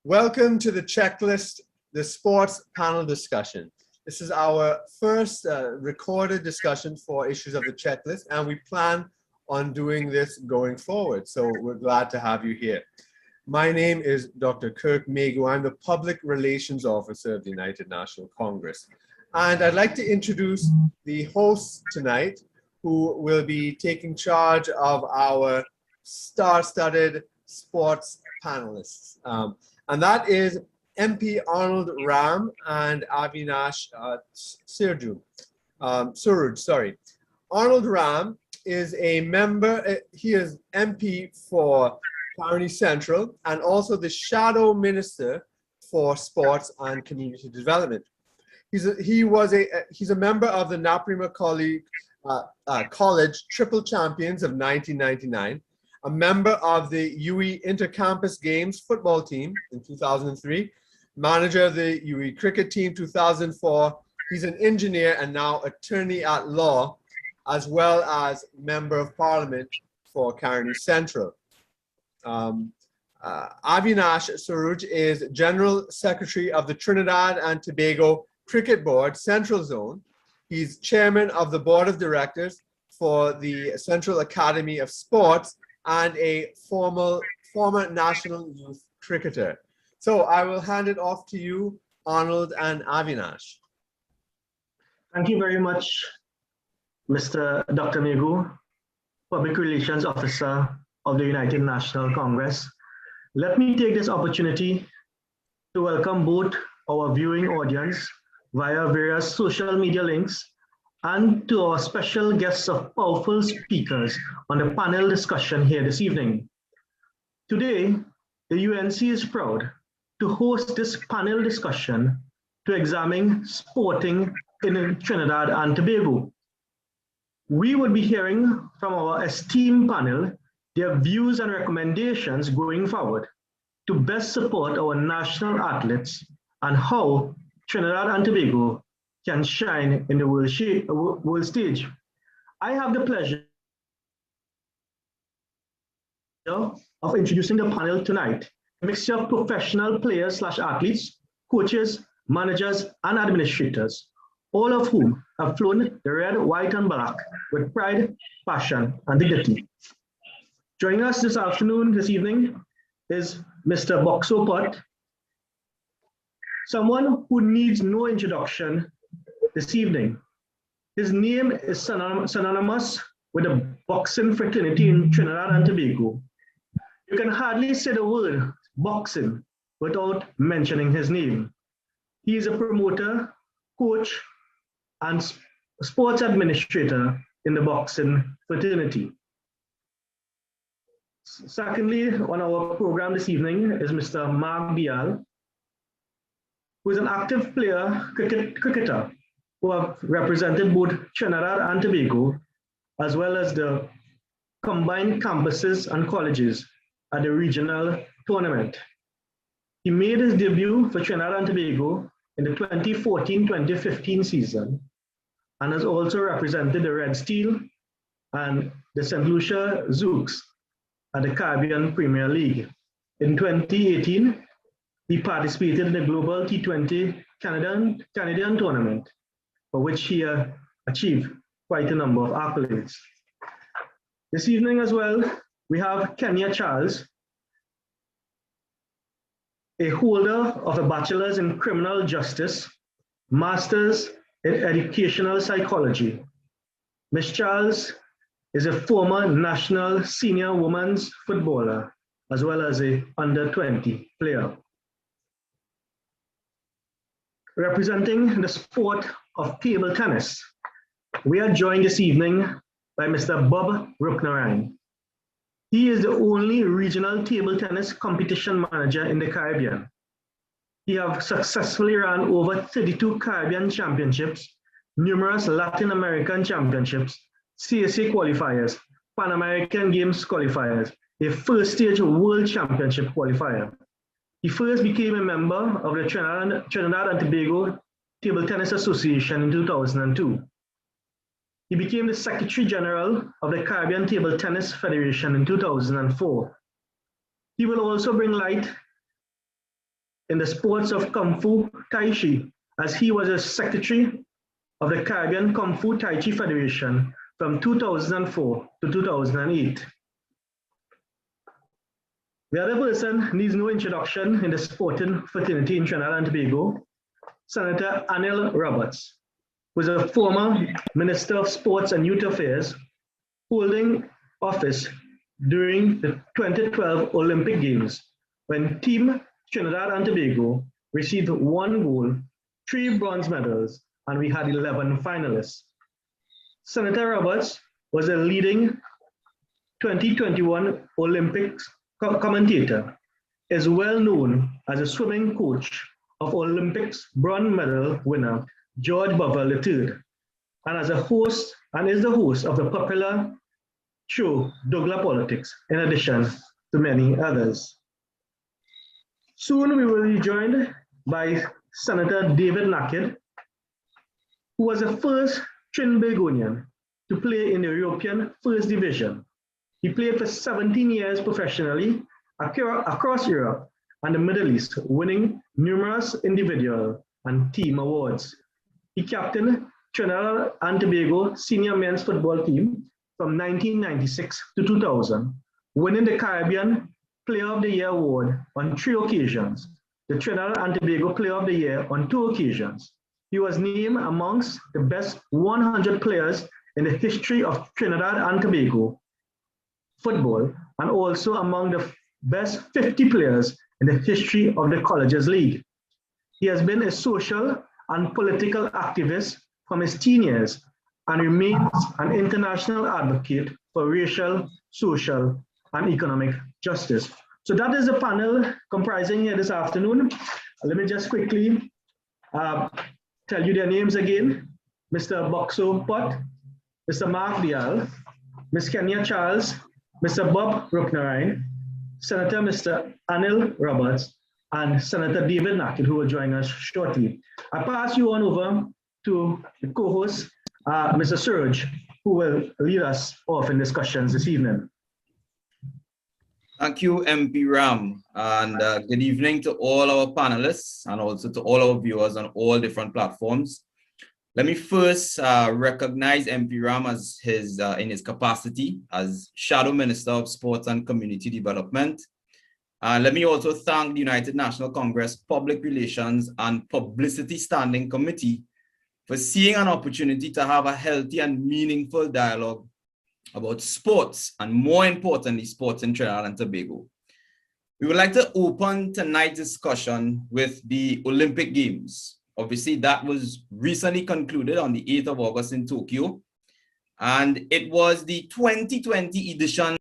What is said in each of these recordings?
Welcome to the checklist, the sports panel discussion. This is our first recorded discussion for issues of the checklist, and we plan on doing this going forward. So we're glad to have you here. My name is Dr. Kirk Megu. I'm the Public Relations Officer of the United National Congress. And I'd like to introduce the hosts tonight who will be taking charge of our star-studded sports panelists. And that is MP Arnold Ram and Avinash Suruj, sorry. Arnold Ram is a member, he is MP for County Central and also the Shadow Minister for Sports and Community Development. He's a member of the Naprima College Triple Champions of 1999. A member of the UE Intercampus Games football team in 2003, manager of the UE cricket team 2004. He's an engineer and now attorney at law, as well as member of parliament for County Central. Avinash Suruj is general secretary of the Trinidad and Tobago Cricket Board Central Zone. He's chairman of the board of directors for the Central Academy of Sports and a former national youth cricketer. So I will hand it off to you, Arnold and Avinash. Thank you very much, Mr. Dr. Megu, Public Relations Officer of the United National Congress. Let me take this opportunity to welcome both our viewing audience via various social media links and to our special guests of powerful speakers on the panel discussion here this evening. Today, the UNC is proud to host this panel discussion to examine sporting in Trinidad and Tobago. We will be hearing from our esteemed panel their views and recommendations going forward to best support our national athletes and how Trinidad and Tobago can shine in the world stage. I have the pleasure of introducing the panel tonight, a mixture of professional players / athletes, coaches, managers, and administrators, all of whom have flown the red, white, and black with pride, passion, and dignity. Joining us this evening, is Mr. Boxu Potts, someone who needs no introduction this evening. His name is synonymous with the boxing fraternity in Trinidad and Tobago. You can hardly say the word boxing without mentioning his name. He is a promoter, coach, and sports administrator in the boxing fraternity. Secondly, on our program this evening is Mr. Deyal, who is an active cricketer who have represented both Trinidad and Tobago, as well as the combined campuses and colleges at the regional tournament. He made his debut for Trinidad and Tobago in the 2014-2015 season and has also represented the Red Steel and the St. Lucia Zouks at the Caribbean Premier League. In 2018, he participated in the Global T20 Canadian tournament, for which he achieved quite a number of accolades. This evening as well, we have Kenya Charles, a holder of a bachelor's in criminal justice, master's in educational psychology. Ms. Charles is a former national senior women's footballer, as well as a under-20 player. Representing the sport of table tennis, we are joined this evening by Mr. Bob Roopnarine. He is the only regional table tennis competition manager in the Caribbean. He has successfully run over 32 Caribbean championships, numerous Latin American championships, CSA qualifiers, Pan American Games qualifiers, a first stage World Championship qualifier. He first became a member of the Trinidad and Tobago Table Tennis Association in 2002. He became the Secretary General of the Caribbean Table Tennis Federation in 2004. He will also bring light in the sports of Kung Fu Tai Chi, as he was a secretary of the Caribbean Kung Fu Tai Chi Federation from 2004 to 2008. The other person needs no introduction in the sporting fraternity in Trinidad and Tobago, Senator Anil Roberts, who is a former Minister of Sports and Youth Affairs, holding office during the 2012 Olympic Games, when Team Trinidad and Tobago received 1 gold, 3 bronze medals, and we had 11 finalists. Senator Roberts was a leading 2021 Olympics commentator, is well known as a swimming coach of Olympics bronze medal winner George Bovell III, and as a host and is the host of the popular show Douglas Politics, in addition to many others. Soon we will be joined by Senator David Nakhid, who was the first Trinbagonian to play in the European First Division. He played for 17 years professionally across Europe and the Middle East, winning numerous individual and team awards. He captained Trinidad and Tobago senior men's football team from 1996 to 2000, winning the Caribbean Player of the Year award on 3 occasions, the Trinidad and Tobago Player of the Year on 2 occasions. He was named amongst the best 100 players in the history of Trinidad and Tobago football, and also among the best 50 players in the history of the Colleges League. He has been a social and political activist from his teen years and remains an international advocate for racial, social, and economic justice. So that is the panel comprising here this afternoon. Let me just quickly tell you their names again. Mr. Boxu Potts, Mr. Mark Deyal, Ms. Kenya Charles, Mr. Bob Roopnarine, Senator Mr. Anil Roberts, and Senator David Nakhid, who will join us shortly. I pass you on over to the co-host, Mr. Suruj, who will lead us off in discussions this evening. Thank you, MP Ram, and good evening to all our panelists and also to all our viewers on all different platforms. Let me first recognize MP Ram as in his capacity as Shadow Minister of Sports and Community Development. Let me also thank the United National Congress Public Relations and Publicity Standing Committee for seeing an opportunity to have a healthy and meaningful dialogue about sports, and more importantly, sports in Trinidad and Tobago. We would like to open tonight's discussion with the Olympic Games. Obviously, that was recently concluded on the 8th of August in Tokyo, and it was the 2020 edition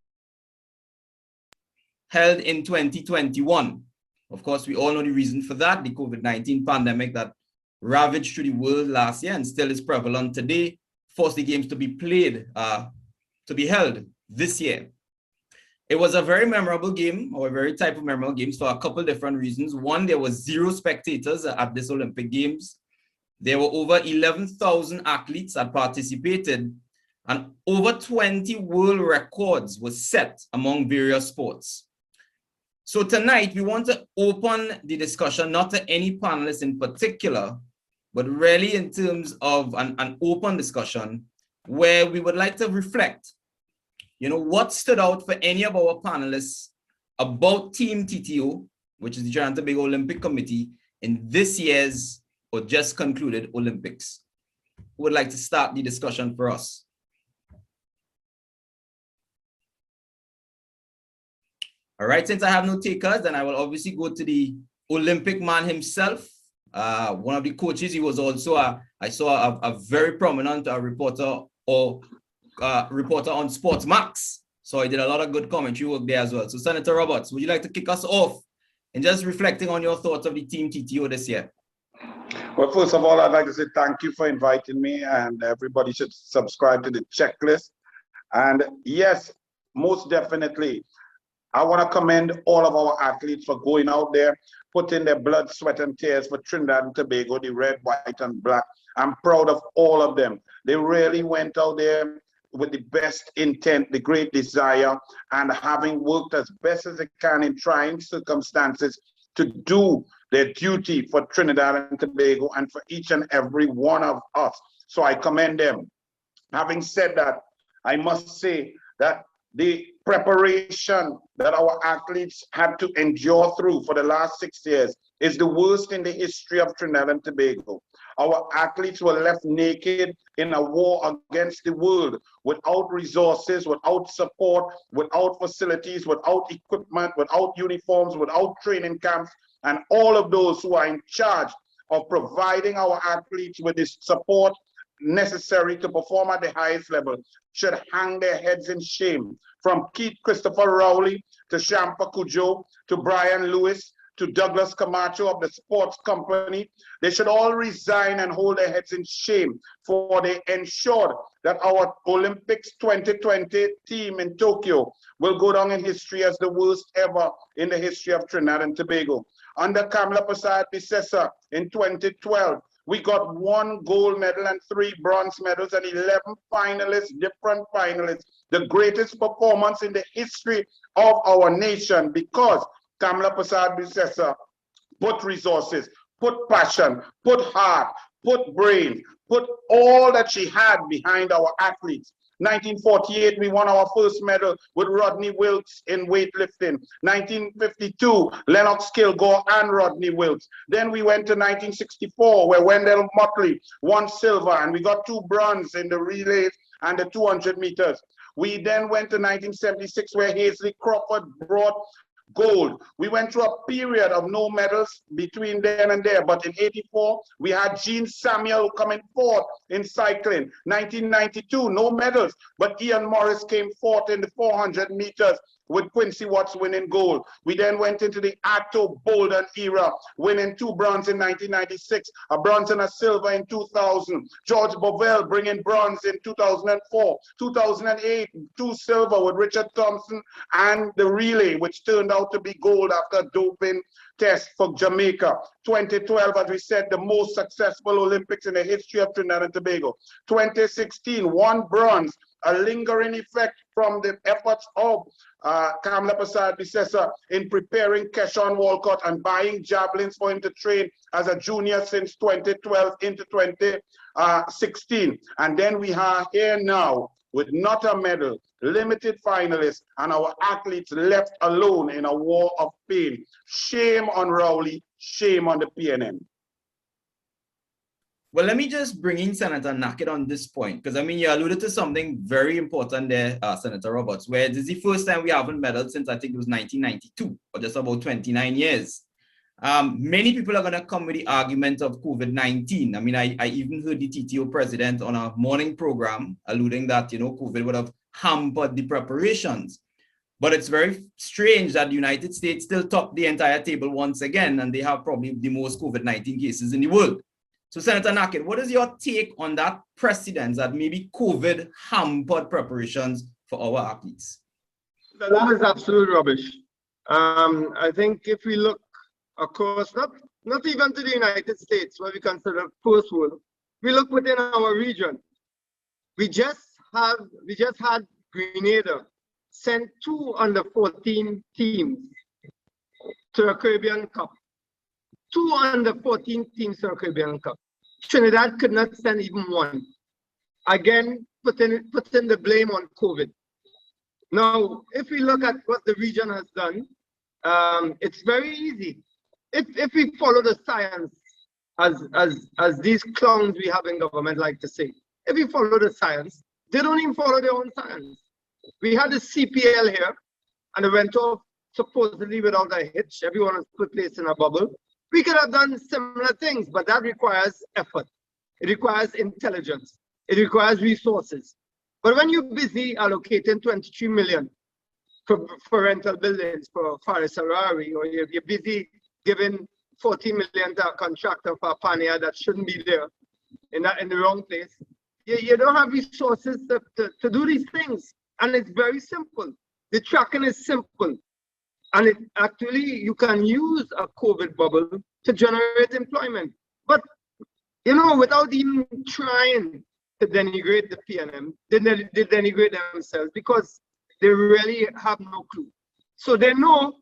held in 2021. Of course, we all know the reason for that, the COVID-19 pandemic that ravaged through the world last year and still is prevalent today, forced the games to be held this year. It was a very memorable game, or a very type of memorable games, for a couple different reasons. One, there was 0 spectators at this Olympic Games. There were over 11,000 athletes that participated, and over 20 world records were set among various sports. So tonight, we want to open the discussion, not to any panelists in particular, but really in terms of an open discussion where we would like to reflect, what stood out for any of our panelists about Team TTO, which is the Trinidad and Tobago Olympic Committee, in this year's or just concluded Olympics. Who would like to start the discussion for us? All right, since I have no takers, then I will obviously go to the Olympic man himself. One of the coaches, he was also, I saw a very prominent reporter on Sports Max. So he did a lot of good commentary work there as well. So Senator Roberts, would you like to kick us off and just reflecting on your thoughts of the Team TTO this year? Well, first of all, I'd like to say thank you for inviting me, and everybody should subscribe to the checklist. And yes, most definitely, I want to commend all of our athletes for going out there, putting their blood, sweat, and tears for Trinidad and Tobago, the red, white, and black. I'm proud of all of them. They really went out there with the best intent, the great desire, and having worked as best as they can in trying circumstances to do their duty for Trinidad and Tobago and for each and every one of us. So I commend them. Having said that, I must say that the preparation that our athletes had to endure through for the last 6 years is the worst in the history of Trinidad and Tobago. Our athletes were left naked in a war against the world, without resources, without support, without facilities, without equipment, without uniforms, without training camps, and all of those who are in charge of providing our athletes with this support necessary to perform at the highest level should hang their heads in shame. From Keith Christopher Rowley to Shampa Cujo to Brian Lewis to Douglas Camacho of the sports company, they should all resign and hold their heads in shame, for they ensured that our Olympics 2020 team in Tokyo will go down in history as the worst ever in the history of Trinidad and Tobago. Under Kamla Prasad Bisesa in 2012, we got 1 gold medal and 3 bronze medals and 11 finalists, different finalists, the greatest performance in the history of our nation, because Kamla Prasad Bisesa put resources, put passion, put heart, put brain, put all that she had behind our athletes. 1948, we won our first medal with Rodney Wilkes in weightlifting. 1952, Lennox Kilgore and Rodney Wilkes. Then we went to 1964, where Wendell Motley won silver, and we got 2 bronze in the relays and the 200 meters. We then went to 1976, where Hazley Crawford brought gold. We went through a period of no medals between then and there, but in '84 we had Gene Samuel coming fourth in cycling. 1992, no medals, but Ian Morris came fourth in the 400 meters with Quincy Watts winning gold. We then went into the Atto Bolden era, winning 2 bronze in 1996, a bronze and a silver in 2000. George Bovell bringing bronze in 2004. 2008, 2 silver with Richard Thompson and the relay, which turned out to be gold after a doping test for Jamaica. 2012, as we said, the most successful Olympics in the history of Trinidad and Tobago. 2016, 1 bronze, a lingering effect from the efforts of Kamla Prasad Bisesa in preparing Keshawn Walcott and buying javelins for him to train as a junior since 2012 into 2016. And then we are here now with not a medal, limited finalists, and our athletes left alone in a war of pain. Shame on Rowley, shame on the PNM. Well, let me just bring in Senator Nakhid on this point, because I mean, you alluded to something very important there, Senator Roberts, where this is the first time we haven't medaled since I think it was 1992, or just about 29 years. Many people are going to come with the argument of COVID-19. I mean, I even heard the TTO president on a morning program alluding that, you know, COVID would have hampered the preparations. But it's very strange that the United States still topped the entire table once again, and they have probably the most COVID-19 cases in the world. So, Senator Nakhid, what is your take on that precedent that maybe COVID hampered preparations for our athletes? That is absolute rubbish. I think if we look across, not even to the United States, where we consider first world, we look within our region. We just had Grenada sent 2 under-14 teams to a Caribbean Cup. 2 under-14 teams to a Caribbean Cup. Trinidad could not send even 1. Again, putting the blame on COVID. Now, if we look at what the region has done, it's very easy. If we follow the science, as these clowns we have in government like to say, if we follow the science, they don't even follow their own science. We had the CPL here, and it went off supposedly without a hitch. Everyone was put placed in a bubble. We could have done similar things, but that requires effort. It requires intelligence. It requires resources. But when you're busy allocating 23 million for rental buildings for Faris Harari, or you're busy giving 40 million to a contractor for a pania that shouldn't be there in the wrong place, you don't have resources to do these things. And it's very simple. The tracking is simple. And it actually, you can use a COVID bubble to generate employment. But, you know, without even trying to denigrate the PNM, they denigrate themselves because they really have no clue. So they know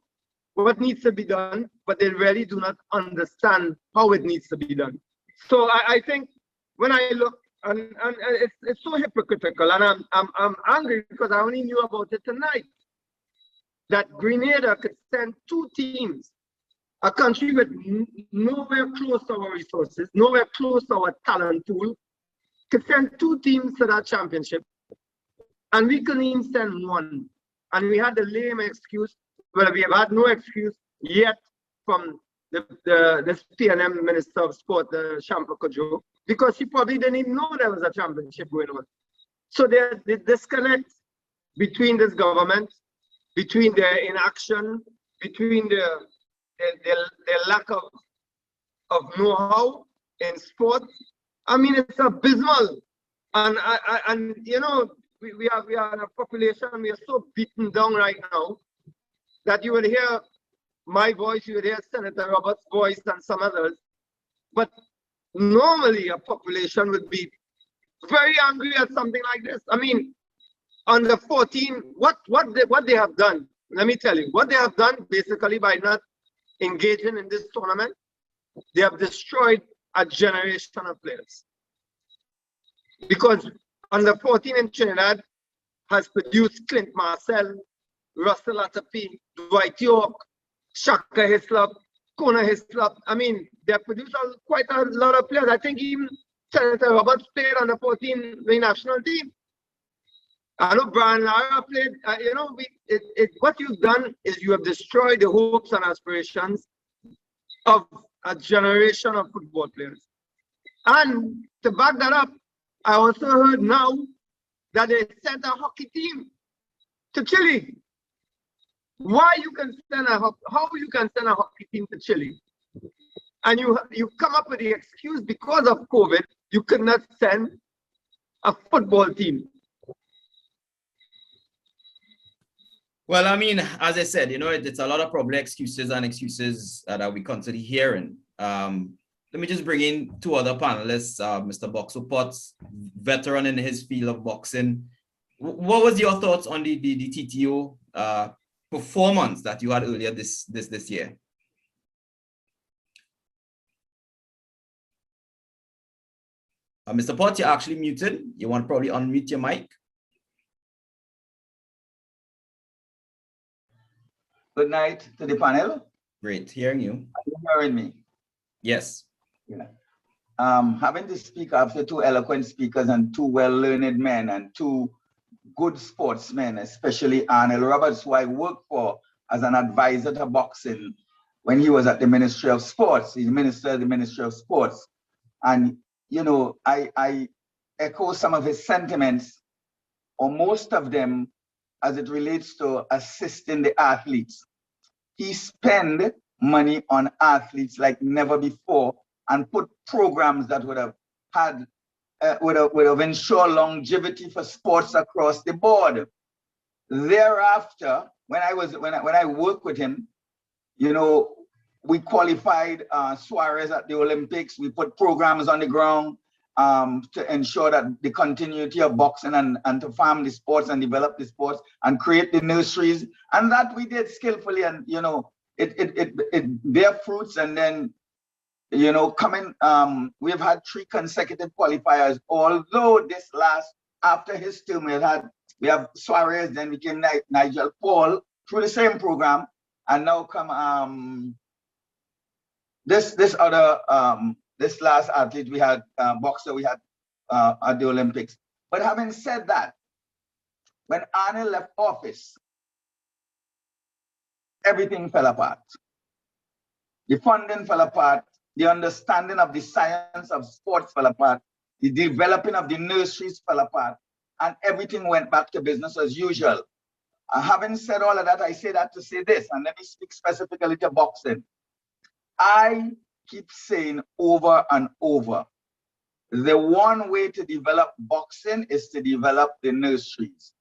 what needs to be done. but they really do not understand how it needs to be done. So I think when I look, and it's so hypocritical, and I'm angry because I only knew about it tonight, that Grenada could send 2 teams, a country with nowhere close to our resources, nowhere close to our talent pool, could send 2 teams to that championship, and we couldn't even send 1. And we had the lame excuse, well, we have had no excuse yet from the PNM Minister of Sport, Shampa Kojo, because she probably didn't even know there was a championship going on. So the disconnect between this government, between their inaction, between their lack of know-how in sport, I mean, it's abysmal. And you know, we are in a population, we are so beaten down right now that you would hear my voice, you would hear Senator Roberts' voice and some others. But normally a population would be very angry at something like this. I mean, under 14, what they have done, let me tell you, what they have done basically by not engaging in this tournament, they have destroyed a generation of players. Because under 14 in Trinidad has produced Clint Marcel, Russell Atapi, Dwight York, Shaka Hislop, Kona Hislop. I mean, they have produced quite a lot of players. I think even Senator Roberts played on the 14 national team. I know Brian Lara played. You know, what you've done is you have destroyed the hopes and aspirations of a generation of football players. And to back that up, I also heard now that they sent a hockey team to Chile. Why you can send how you can send a hockey team to Chile? And you come up with the excuse because of COVID, you could not send a football team. Well, I mean, as I said, you know, it's a lot of probably excuses that we constantly hearing. Let me just bring in 2 other panelists, Mr. Boxu Potts, veteran in his field of boxing. What was your thoughts on the TTO performance that you had earlier this year? Mr. Potts, you're actually muted. You want to probably unmute your mic. Good night to the panel. Great, hearing you. Are you hearing me? Yes. Yeah. Having to speak after 2 eloquent speakers and 2 well-learned men and 2 good sportsmen, especially Arnold Roberts, who I worked for as an advisor to boxing when he was at the Ministry of Sports. He's Minister of the Ministry of Sports. And, you know, I echo some of his sentiments, or most of them, as it relates to assisting the athletes. He spent money on athletes like never before and put programs that would have had would have ensured longevity for sports across the board. Thereafter, when I worked with him, you know, we qualified Suarez at the Olympics. We put programs on the ground to ensure that the continuity of boxing and to farm the sports and develop the sports and create the nurseries, and that we did skillfully, and you know it bear fruits. And then, you know, we've had 3 consecutive qualifiers, although this last, after his term, we have Suarez, then we came Nigel Paul through the same program, and now come this last athlete we had, boxer we had at the Olympics. But having said that, when Anil left office, everything fell apart. The funding fell apart, the understanding of the science of sports fell apart, the developing of the nurseries fell apart, and everything went back to business as usual. Having said all of that, I say that to say this, and let me speak specifically to boxing. I keep saying over and over, the one way to develop boxing is to develop the nurseries.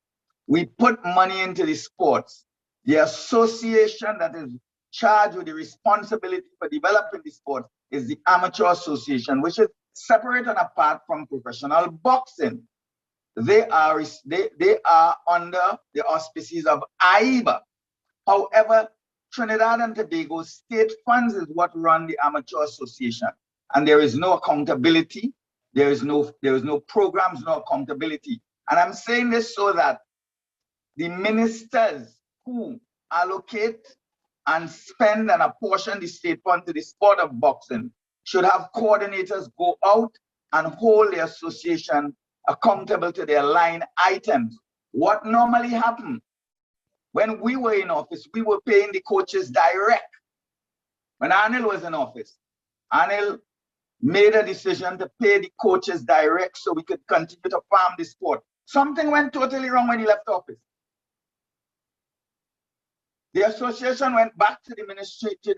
We put money into the sports. The association that is charged with the responsibility for developing the sport is the Amateur Association, which is separate and apart from professional boxing. They are under the auspices of AIBA. However, Trinidad and Tobago state funds is what run the amateur association, and there is no accountability. There is no programs, no accountability. And I'm saying this so that the ministers who allocate and spend and apportion the state fund to the sport of boxing should have coordinators go out and hold the association accountable to their line items. What normally happened when we were in office, we were paying the coaches direct. When Anil was in office, Anil made a decision to pay the coaches direct so we could continue to farm the sport. Something went totally wrong when he left office. The association went back to the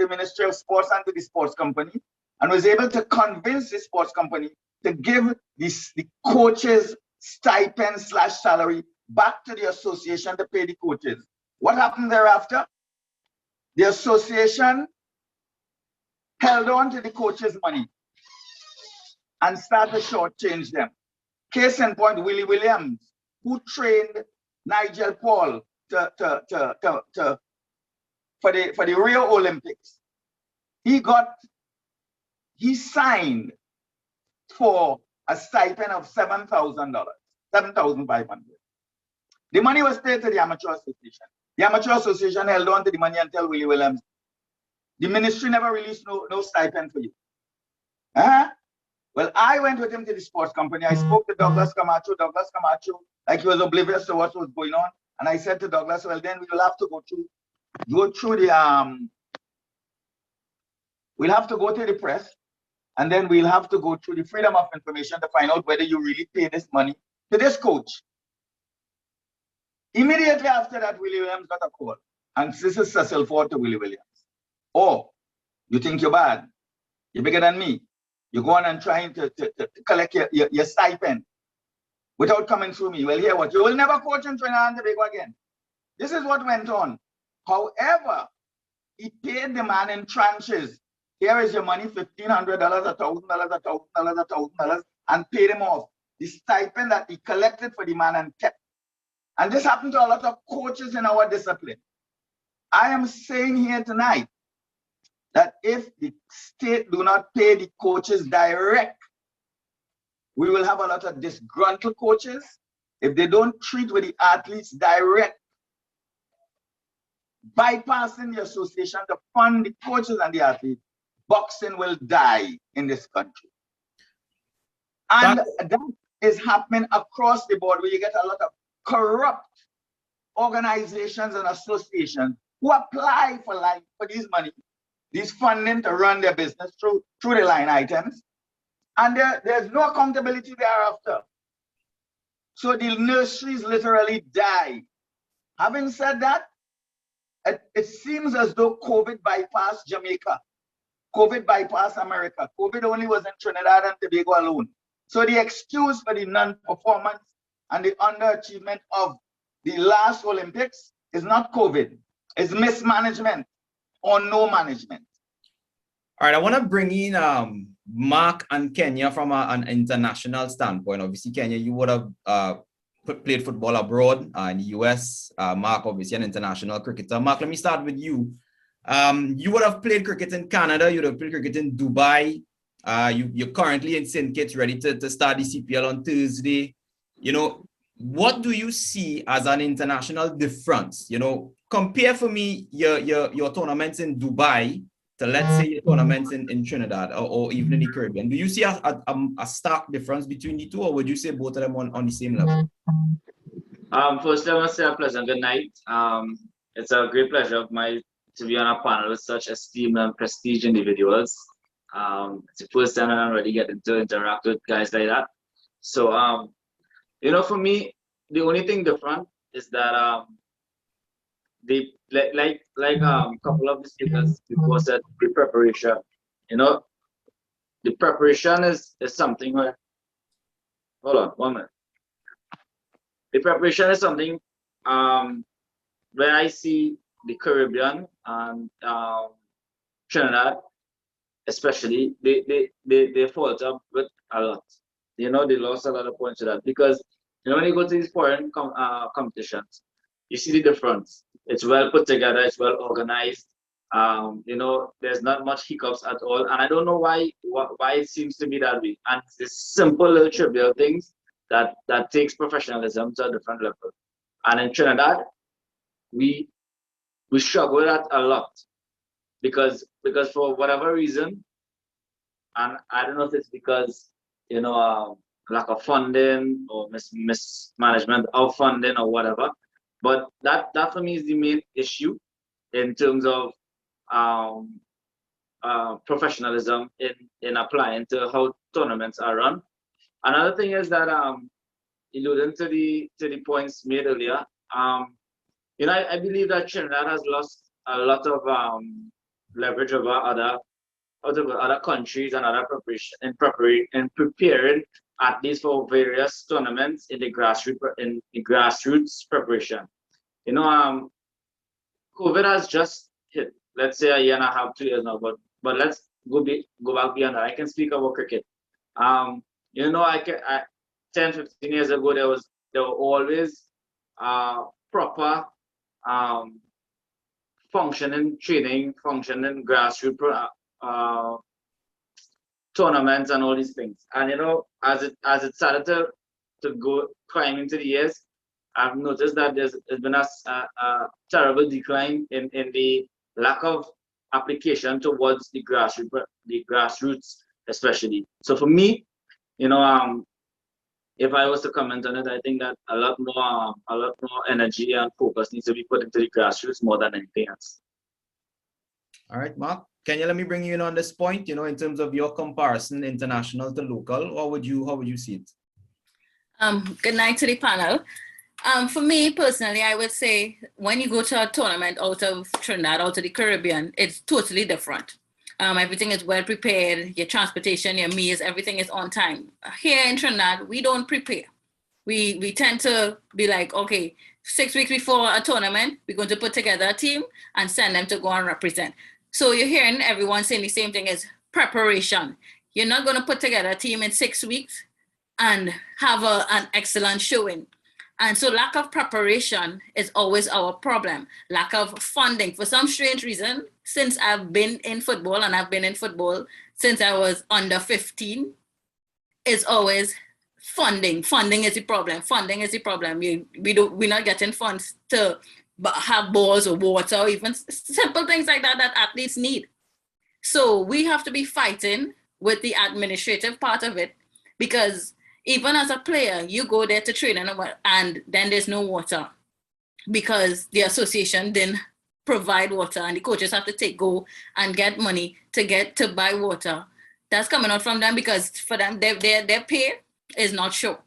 Ministry of Sports and to the sports company and was able to convince the sports company to give the coaches stipend / salary back to the association to pay the coaches. What happened thereafter? The association held on to the coaches' money and started to shortchange them. Case in point, Willie Williams, who trained Nigel Paul for the Rio Olympics. He signed for a stipend of $7,000, $7,500. The money was paid to the amateur association. The amateur association held on to the money until Willie Williams. The ministry never released no stipend for you. Well, I went with him to the sports company. I spoke to Douglas Camacho, like he was oblivious to what was going on. And I said to Douglas, well, then we'll have to go through the, we'll have to go to the press, and then we'll have to go through the Freedom of Information to find out whether you really pay this money to this coach. Immediately after that, Willie Williams got a call. And this is Cecil Ford to Willie Williams. Oh, you think you're bad? You're bigger than me. You go on and trying to collect your stipend without coming through me. Well, hear what? You will never coach in Trinidad and Tobago again. This is what went on. However, he paid the man in tranches. Here is your money, $1,500, $1,000, $1,000, $1,000, and paid him off. The stipend that he collected for the man and kept. And this happened to a lot of coaches in our discipline. I am saying here tonight that if the state do not pay the coaches direct, we will have a lot of disgruntled coaches. If they don't treat with the athletes direct, bypassing the association to fund the coaches and the athletes, boxing will die in this country. And that is happening across the board, where you get a lot of corrupt organizations and associations who apply for these money, these funding to run their business through the line items, and there's no accountability thereafter. So the nurseries literally die. Having said that, it seems as though COVID bypassed Jamaica, COVID bypassed America. COVID only was in Trinidad and Tobago alone. So the excuse for the non-performance and the underachievement of the last Olympics is not COVID, it's mismanagement or no management. All right, I want to bring in Mark and Kenya from an international standpoint. Obviously, Kenya, you would have played football abroad in the US. Mark, obviously an international cricketer. Mark, let me start with you. You would have played cricket in Canada. You would have played cricket in Dubai. You're currently in St. Kitts, ready to start the CPL on Thursday. You know, what do you see as an international difference? You know, compare for me your tournaments in Dubai to, let's say, your tournaments in Trinidad or even in the Caribbean. Do you see a stark difference between the two, or would you say both of them on the same level? Firstly, I want to say a pleasant good night. It's a great pleasure of mine to be on a panel with such esteemed and prestige individuals. It's the first time I'm already getting to interact with guys like that. So, you know, for me, the only thing different is that like a couple of the speakers before said, the preparation. You know, the preparation is something where, hold on 1 minute. The preparation is something when I see the Caribbean and Trinidad, especially, they falter with a lot. You know, they lost a lot of points to that because, you know, when you go to these foreign competitions, you see the difference. It's well put together, it's well organized. You know, there's not much hiccups at all, and I don't know why it seems to be that way. And it's simple little trivial things that takes professionalism to a different level. And in Trinidad, we struggle with that a lot because for whatever reason, and I don't know if it's because, you know, lack of funding or mismanagement of funding or whatever, but that for me is the main issue in terms of professionalism in applying to how tournaments are run. Another thing is that alluding to the points made earlier, you know, I believe that Trinidad has lost a lot of leverage over other countries and other preparing at least for various tournaments in the grassroots preparation. You know, COVID has just hit, let's say a year and a half, 2 years now, but let's go back beyond that. I can speak about cricket. You know, 10, 15 years ago, there were always proper functioning training, functioning grassroots tournaments and all these things. And you know, as it started to go climb into the years, I've noticed that there's been a terrible decline in the lack of application towards the grassroots especially. So for me, you know, if I was to comment on it, I think that a lot more energy and focus needs to be put into the grassroots more than anything else. All right, Mark, can you let me bring you in on this point, you know, in terms of your comparison international to local, how would you see it? Good night to the panel. For me personally, I would say when you go to a tournament out of Trinidad, out of the Caribbean, it's totally different. Everything is well prepared, your transportation, your meals, everything is on time. Here in Trinidad, we don't prepare. We tend to be like, okay, 6 weeks before a tournament, we're going to put together a team and send them to go and represent. So you're hearing everyone saying the same thing as preparation. You're not going to put together a team in 6 weeks and have an excellent showing. And so lack of preparation is always our problem. Lack of funding. For some strange reason, since I've been in football, and I've been in football since I was under 15, it's always funding. Funding is the problem. Funding is the problem. We're not getting funds to have balls or water, or even simple things like that athletes need. So we have to be fighting with the administrative part of it, because even as a player, you go there to train and then there's no water because the association didn't provide water, and the coaches have to go and get money to buy water. That's coming out from them, because for them, their pay is not sure.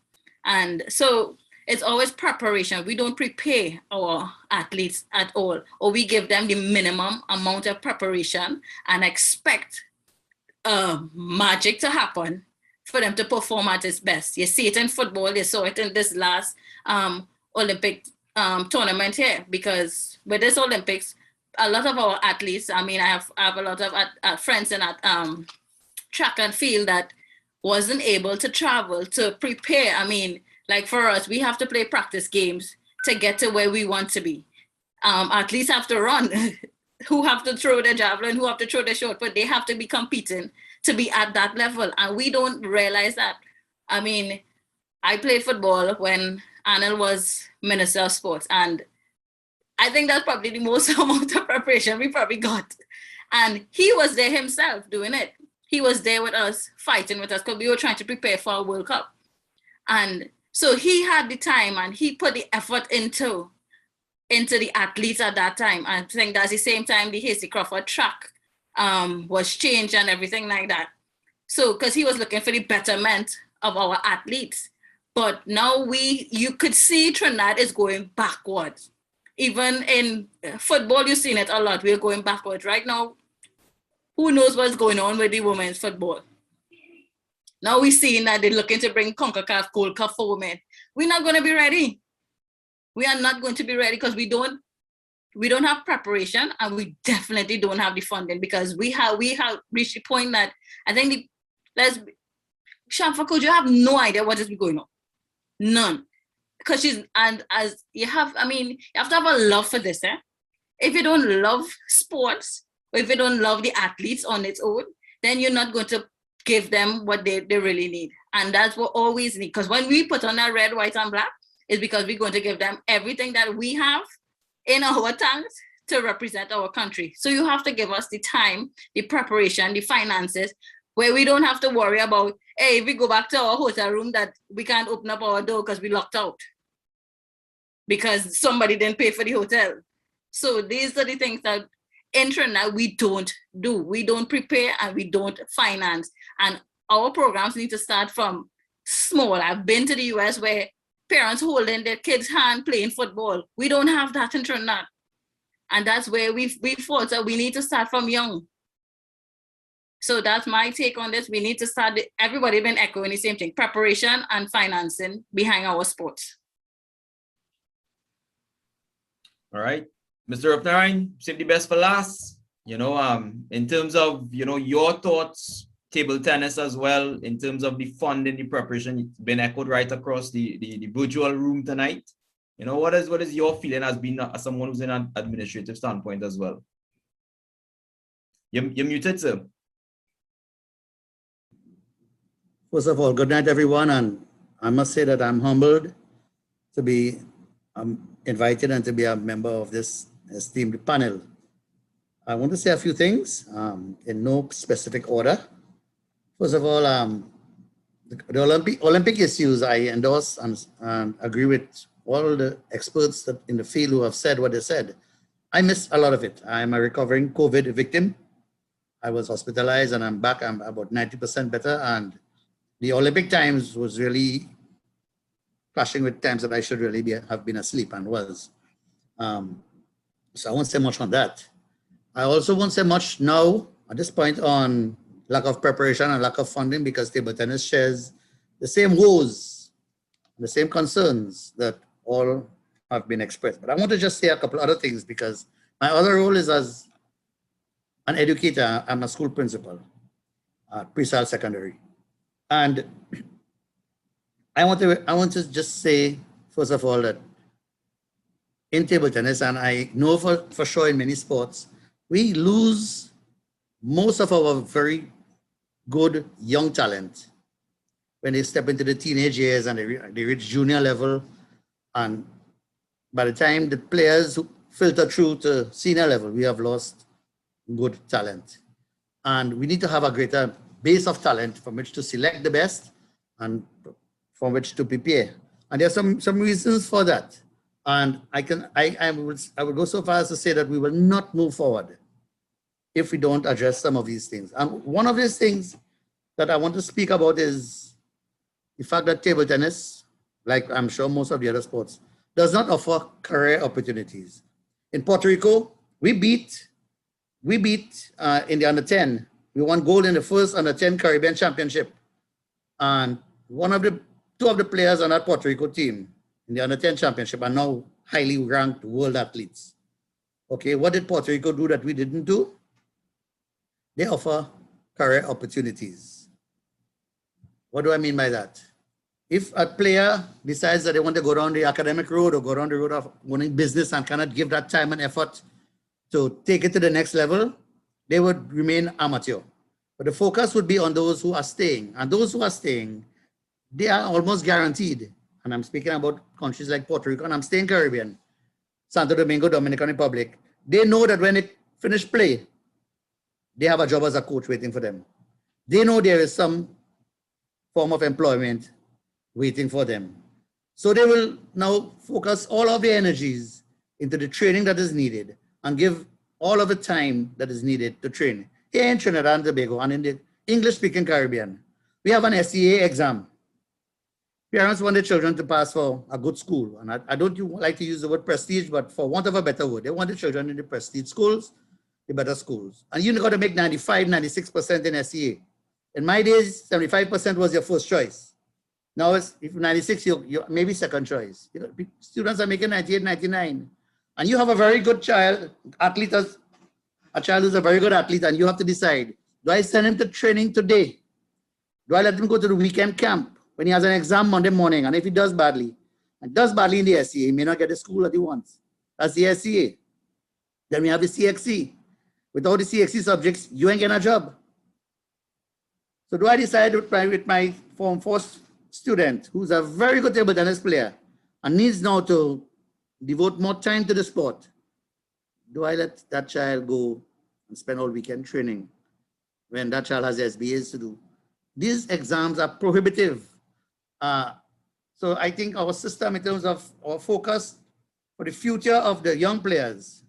And so it's always preparation. We don't prepare our athletes at all, or we give them the minimum amount of preparation and expect magic to happen for them to perform at its best. You see it in football, you saw it in this last Olympic tournament here, because with this Olympics, a lot of our athletes, I mean, I have a lot of friends in track and field that wasn't able to travel to prepare. I mean, like for us, we have to play practice games to get to where we want to be. Athletes have to run, who have to throw the javelin, who have to throw the shot put, they have to be competing to be at that level. And we don't realize that. I mean, I played football when Anil was Minister of Sports, and I think that's probably the most amount of preparation we probably got. And he was there himself doing it. He was there with us, fighting with us, because we were trying to prepare for a World Cup. And so he had the time and he put the effort into the athletes at that time. I think that's the same time the Hasty Crawford track was changed and everything like that. So, because he was looking for the betterment of our athletes. But now you could see Trinidad is going backwards. Even in football, you've seen it a lot. We're going backwards. Right now, who knows what's going on with the women's football? Now we're seeing that they're looking to bring CONCACAF Gold Cup for women. We're not going to be ready. We are not going to be ready because we don't have preparation, and we definitely don't have the funding, because we have reached the point that I think Shamfa, could you have no idea what is going on? None. Because you have to have a love for this. If you don't love sports, or if you don't love the athletes on its own, then you're not going to give them what they really need. And that's what always need. Because when we put on that red, white, and black, it's because we're going to give them everything that we have in our tanks to represent our country. So you have to give us the time, the preparation, the finances, where we don't have to worry about, hey, if we go back to our hotel room that we can't open up our door because we locked out because somebody didn't pay for the hotel. So these are the things that in Trinidad we don't do. We don't prepare and we don't finance. And our programs need to start from small. I've been to the US where parents holding their kids' hand playing football. We don't have that in Trinidad. And that's where we thought that we need to start from young. So that's my take on this. We need to start, everybody been echoing the same thing, preparation and financing behind our sports. All right, Mr. Roopnarine, save the best for last. You know, in terms of, you know, your thoughts, table tennis as well, in terms of the funding, the preparation, it's been echoed right across the virtual room tonight. You know, what is your feeling as being as someone who's in an administrative standpoint as well? You're muted, sir. First of all, good night, everyone. And I must say that I'm humbled to be invited and to be a member of this esteemed panel. I want to say a few things in no specific order. First of all, the Olympic issues, I endorse and agree with all the experts in the field who have said what they said. I missed a lot of it. I'm a recovering COVID victim. I was hospitalized and I'm back. I'm about 90% better. And the Olympic times was really clashing with times that I should really have been asleep and was. So I won't say much on that. I also won't say much now at this point on lack of preparation and lack of funding because table tennis shares the same woes, the same concerns that all have been expressed. But I want to just say a couple other things because my other role is as an educator. I'm a school principal at Presal Secondary. And I want to just say, first of all, that in table tennis, and I know for sure in many sports, we lose most of our very good young talent when they step into the teenage years and they reach junior level. And by the time the players filter through to senior level, we have lost good talent. And we need to have a greater base of talent from which to select the best and from which to prepare. And there's some reasons for that. And I would go so far as to say that we will not move forward if we don't address some of these things. And one of these things that I want to speak about is the fact that table tennis, like I'm sure most of the other sports, does not offer career opportunities. In Puerto Rico, we beat in the under 10. We won gold in the first under 10 Caribbean Championship. And two of the players on that Puerto Rico team in the under 10 championship are now highly ranked world athletes. Okay, what did Puerto Rico do that we didn't do? They offer career opportunities. What do I mean by that? If a player decides that they want to go down the academic road or go down the road of running business and cannot give that time and effort to take it to the next level, they would remain amateur. But the focus would be on those who are staying. And those who are staying, they are almost guaranteed. And I'm speaking about countries like Puerto Rico, and I'm staying Caribbean, Santo Domingo, Dominican Republic. They know that when they finish play, they have a job as a coach waiting for them. They know there is some form of employment waiting for them. So they will now focus all of their energies into the training that is needed and give all of the time that is needed to train. Here in Trinidad and Tobago and in the English-speaking Caribbean, we have an SEA exam. Parents want their children to pass for a good school. And I don't like to use the word prestige, but for want of a better word, they want the children in the prestige schools, the better schools. And you got to make 95, 96% in SEA. In my days, 75% was your first choice. Now, if 96, you're maybe second choice. You know, students are making 98, 99. And you have a very good child, a child who's a very good athlete, and you have to decide, do I send him to training today? Do I let him go to the weekend camp when he has an exam Monday morning? And if he does badly, in the SEA, he may not get the school that he wants. That's the SEA. Then we have the CXC. without the CXC subjects, you ain't getting a job. So do I decide with my Form 4 student, who's a very good table tennis player and needs now to devote more time to the sport, do I let that child go and spend all weekend training when that child has SBAs to do? These exams are prohibitive. So I think our system in terms of our focus for the future of the young players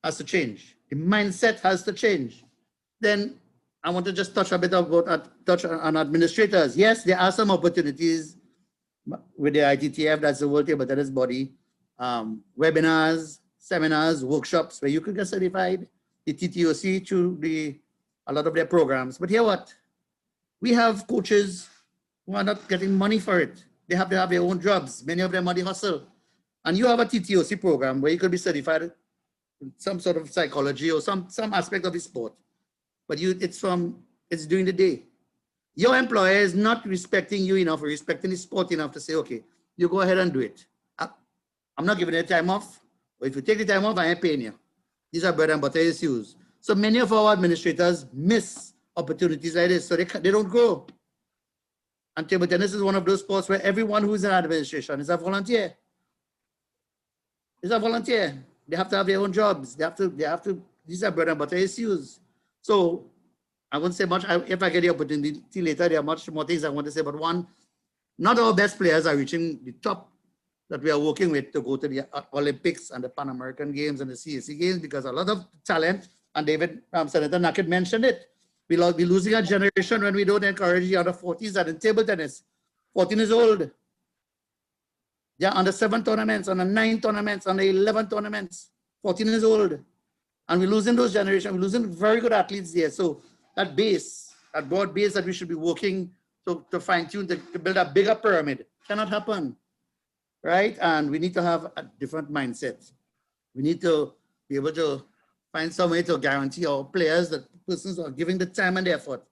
has to change. The mindset has to change. Then I want to just touch a bit about touch on administrators. Yes, there are some opportunities with the ITTF, that's the World Table Tennis Body, webinars, seminars, workshops where you could get certified, the TTOC through a lot of their programs. But here what? We have coaches who are not getting money for it. They have to have their own jobs. Many of them are the hustle. And you have a TTOC program where you could be certified in some sort of psychology or some aspect of the sport. But it's during the day. Your employer is not respecting you enough or respecting the sport enough to say, okay, you go ahead and do it. I'm not giving you time off. Or if you take the time off, I ain't paying you. These are bread and butter issues. So many of our administrators miss opportunities like this, so they don't grow. And table tennis is one of those sports where everyone who's in administration is a volunteer. Is a volunteer. They have to have their own jobs. They have to, these are bread and butter issues. So I won't say much. If I get the opportunity later, there are much more things I want to say. But one, not our best players are reaching the top that we are working with to go to the Olympics and the Pan American Games and the CAC Games, because a lot of talent, and Senator Nakhid mentioned it, we'll be losing a generation when we don't encourage the under 40s and in table tennis. 14 years old. They're under 7 tournaments, under 9 tournaments, under 11 tournaments. 14 years old. And we're losing those generations. We're losing very good athletes there. So that base, that broad base that we should be working to fine tune, to build a bigger pyramid, cannot happen, right? And we need to have a different mindset. We need to be able to find some way to guarantee our players, that persons are giving the time and the effort,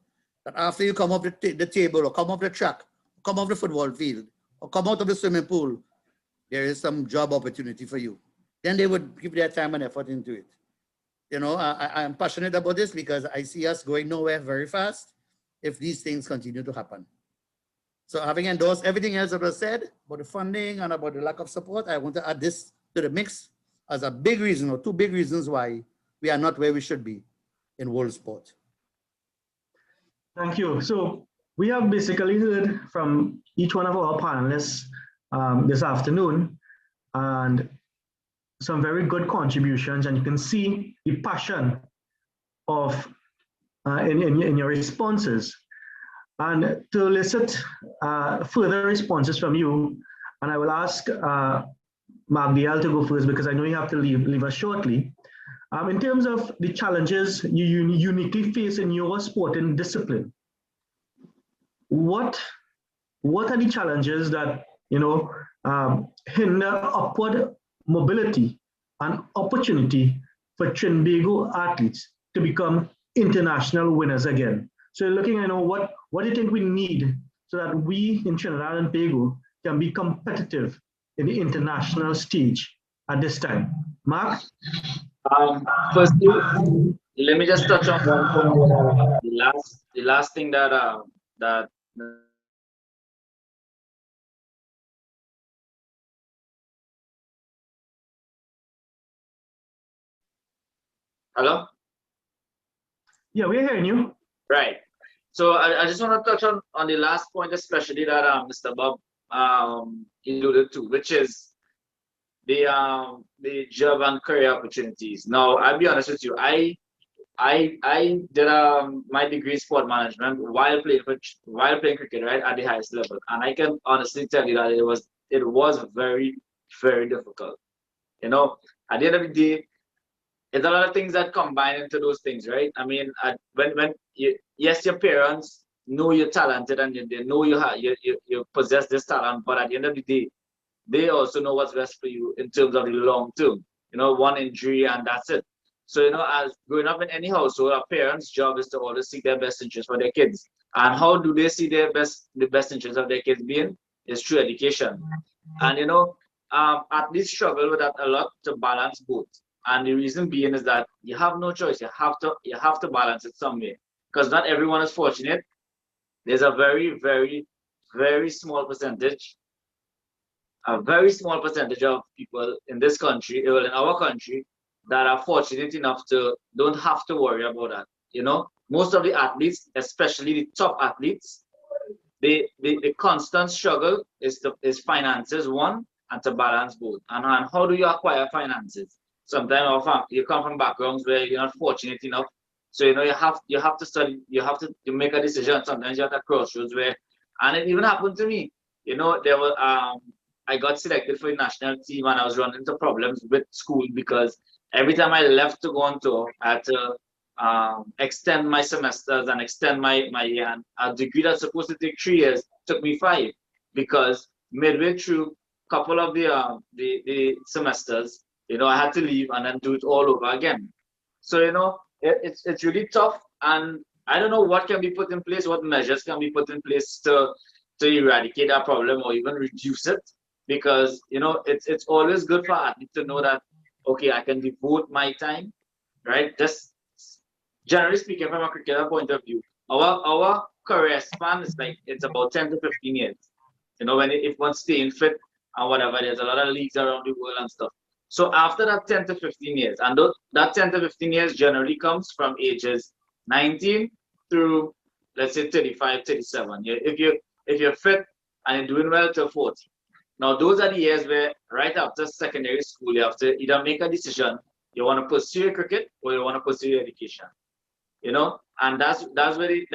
that after you come off the table or come off the track, come off the football field, or come out of the swimming pool, there is some job opportunity for you. Then they would give their time and effort into it. You know, I'm passionate about this because I see us going nowhere very fast if these things continue to happen. So having endorsed everything else that was said about the funding and about the lack of support, I want to add this to the mix as a big reason, or 2 big reasons why we are not where we should be in world sport. Thank you. So we have basically heard from each one of our panelists this afternoon, and some very good contributions, and you can see the passion of in your responses. And to elicit further responses from you, and I will ask Deyal to go first because I know you have to leave us shortly. In terms of the challenges you uniquely face in your sporting discipline, what are the challenges that hinder upward mobility and opportunity for Trinbago athletes to become international winners again? So looking, what do you think we need so that we in Trinidad and Tobago can be competitive in the international stage at this time? Mark? Firstly, let me just touch on one point. The last thing that Hello? Yeah, we're hearing you. Right. So I just want to touch on the last point, especially that Mr. Bob alluded to, which is the job and career opportunities. Now, I'll be honest with you. I did my degree in sport management while playing cricket, right, at the highest level, and I can honestly tell you that it was very, very difficult. At the end of the day, it's a lot of things that combine into those things, right? I mean, yes, your parents know you're talented and they know you possess this talent, but at the end of the day, they also know what's best for you in terms of the long term. One injury and that's it. So, as growing up in any household, a parent's job is to always seek their best interest for their kids. And how do they see the best interest of their kids being? Is through education. And athletes struggle with that a lot to balance both. And the reason being is that you have no choice. You have to balance it some way, because not everyone is fortunate. There's a very, very, very small percentage, a very small percentage of people in this country, well, in our country, that are fortunate enough to don't have to worry about that. You know, most of the athletes, especially the top athletes, the constant struggle is finances, one, and to balance both. And how do you acquire finances? Sometimes you come from backgrounds where you're not fortunate enough, so you know you have to study, you make a decision. Sometimes you're at a crossroads where, and it even happened to me. You know, there were I got selected for the national team, and I was running into problems with school because every time I left to go on tour, I had to extend my semesters and extend my year. And a degree that's supposed to take 3 years took me 5, because midway through a couple of the semesters, you know, I had to leave and then do it all over again. So, you know, it's really tough, and I don't know what can be put in place, what measures can be put in place to eradicate that problem or even reduce it, because, you know, it's always good for athletes to know that, okay, I can devote my time, right? Just generally speaking, from a cricketer point of view, our career span is like, it's about 10 to 15 years. You know, if one's staying fit and whatever, there's a lot of leagues around the world and stuff. So after that 10 to 15 years, and that 10 to 15 years generally comes from ages 19 through, let's say, 35, 37. If you're fit and you're doing well till 40. Now, those are the years where right after secondary school, you have to either make a decision, you want to pursue your cricket or you want to pursue your education. You know, and that's where the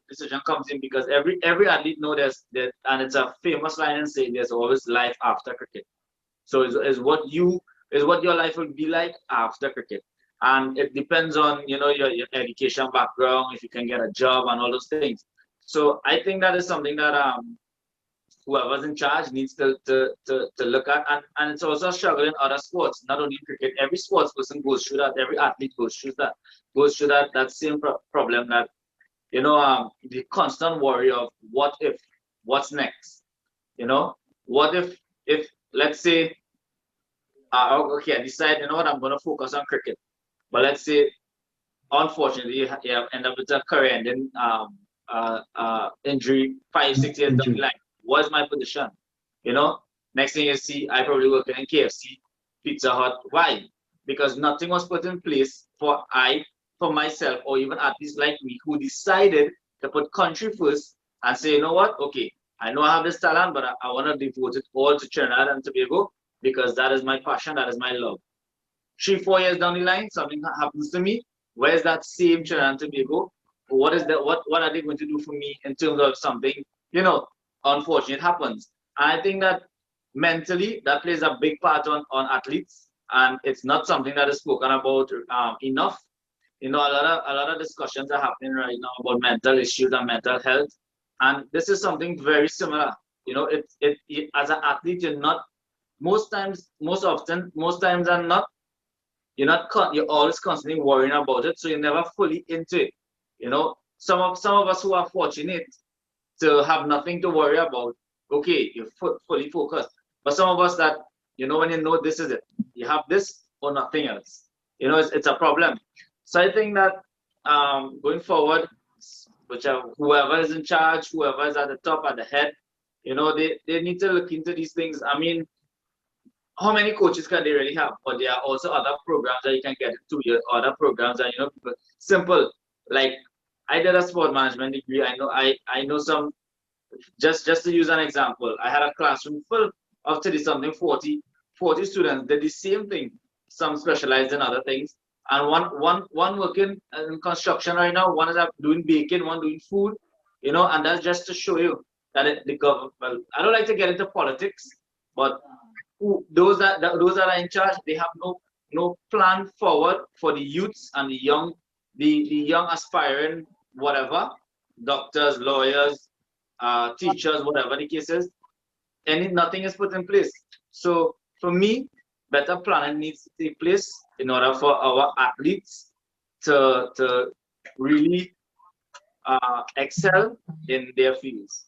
decision comes in, because every athlete knows and it's a famous line in saying there's always life after cricket. So is what your life will be like after cricket, and it depends on, you know, your education background, if you can get a job and all those things. So I think that is something that whoever's in charge needs to look at, and it's also a struggle in other sports, not only cricket. Every sports person goes through that. Every athlete goes through that same problem, that, you know, the constant worry of what if, what's next, you know, what if let's say okay, I decide, you know what, I'm going to focus on cricket, but let's say unfortunately you end up with a career-ending injury 5-6 years down the line. What's my position? You know, next thing you see, I probably working in KFC, Pizza Hut. Why? Because nothing was put in place for myself, or even athletes like me, who decided to put country first and say, you know what, okay, I know I have this talent, but I want to devote it all to Trinidad and Tobago, because that is my passion, that is my love. 3-4 years down the line, something happens to me. Where's that same Trinidad and Tobago? What are they going to do for me in terms of something, you know, unfortunate happens. And I think that mentally that plays a big part on athletes, and it's not something that is spoken about enough. You know, a lot of discussions are happening right now about mental issues and mental health, and this is something very similar. You know, it as an athlete, you're not most times and not, you're always constantly worrying about it, so you're never fully into it. You know, some of us who are fortunate to have nothing to worry about, okay, you're fully focused. But some of us that, you know, when you know this is it, you have this or nothing else, you know, it's a problem. So I think that going forward, whoever is in charge, whoever is at the top, at the head, you know, they need to look into these things. I mean, how many coaches can they really have? But there are also other programs that you can get into, other programs that, you know, simple, like, I did a sport management degree. I know some, just to use an example, I had a classroom full of 30-something, 40 students did the same thing. Some specialized in other things. And one working in construction right now, one is doing baking, one doing food, you know, and that's just to show you that the government, well, I don't like to get into politics, but those that are in charge, they have no plan forward for the youths and the young aspiring, whatever, doctors, lawyers, teachers, whatever the case is, nothing is put in place. So for me, better planning needs to take place in order for our athletes to really excel in their fields.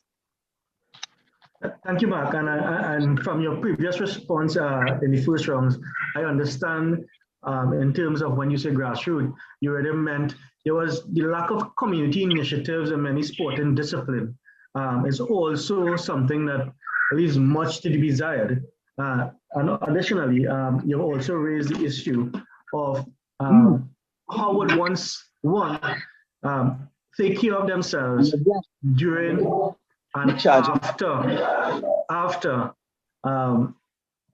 Thank you, Mark. And from your previous response in the first rounds, I understand in terms of when you say grassroots, you already meant there was the lack of community initiatives in many sporting discipline. Is also something that leaves much to be desired. And additionally, you've also raised the issue of how would one take care of themselves during and after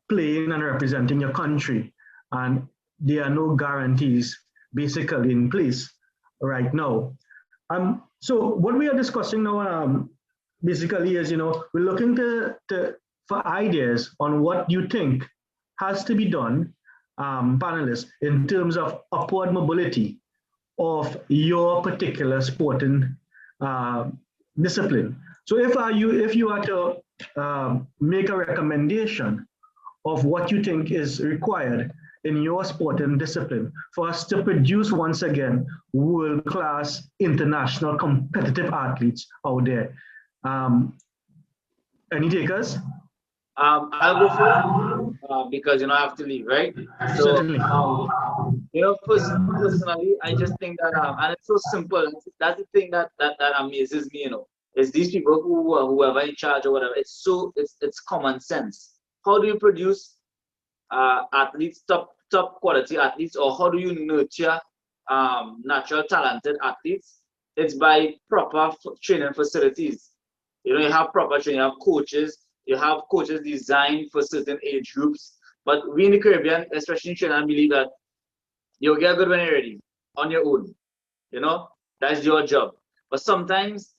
playing and representing your country. And there are no guarantees basically in place right now. So what we are discussing now basically is, we're looking for ideas on what you think has to be done, panelists, in terms of upward mobility of your particular sporting discipline. So if you are to make a recommendation of what you think is required in your sporting discipline for us to produce, once again, world-class international competitive athletes out there. Any takers? I'll go first because I have to leave, right? So, Certainly. Personally, I just think that and it's so simple. That's the thing that amazes me. Is these people whoever in charge or whatever. It's common sense. How do you produce athletes, top quality athletes, or how do you nurture natural talented athletes? It's by proper training facilities. You have proper training, you have coaches. You have coaches designed for certain age groups. But we in the Caribbean, especially in Trinidad, believe that you'll get good when you're ready, on your own. That's your job. But sometimes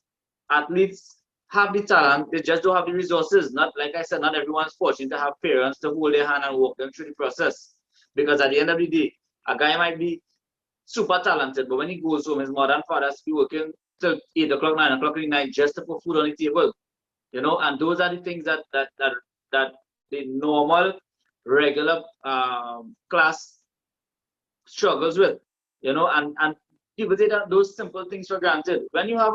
athletes have the talent, they just don't have the resources. Not, like I said, not everyone's fortunate to have parents to hold their hand and walk them through the process. Because at the end of the day, a guy might be super talented, but when he goes home, his mother and father has to be working till 8 o'clock, 9 o'clock in the night just to put food on the table. And those are the things that the normal, regular class struggles with, and people take those simple things for granted. When you have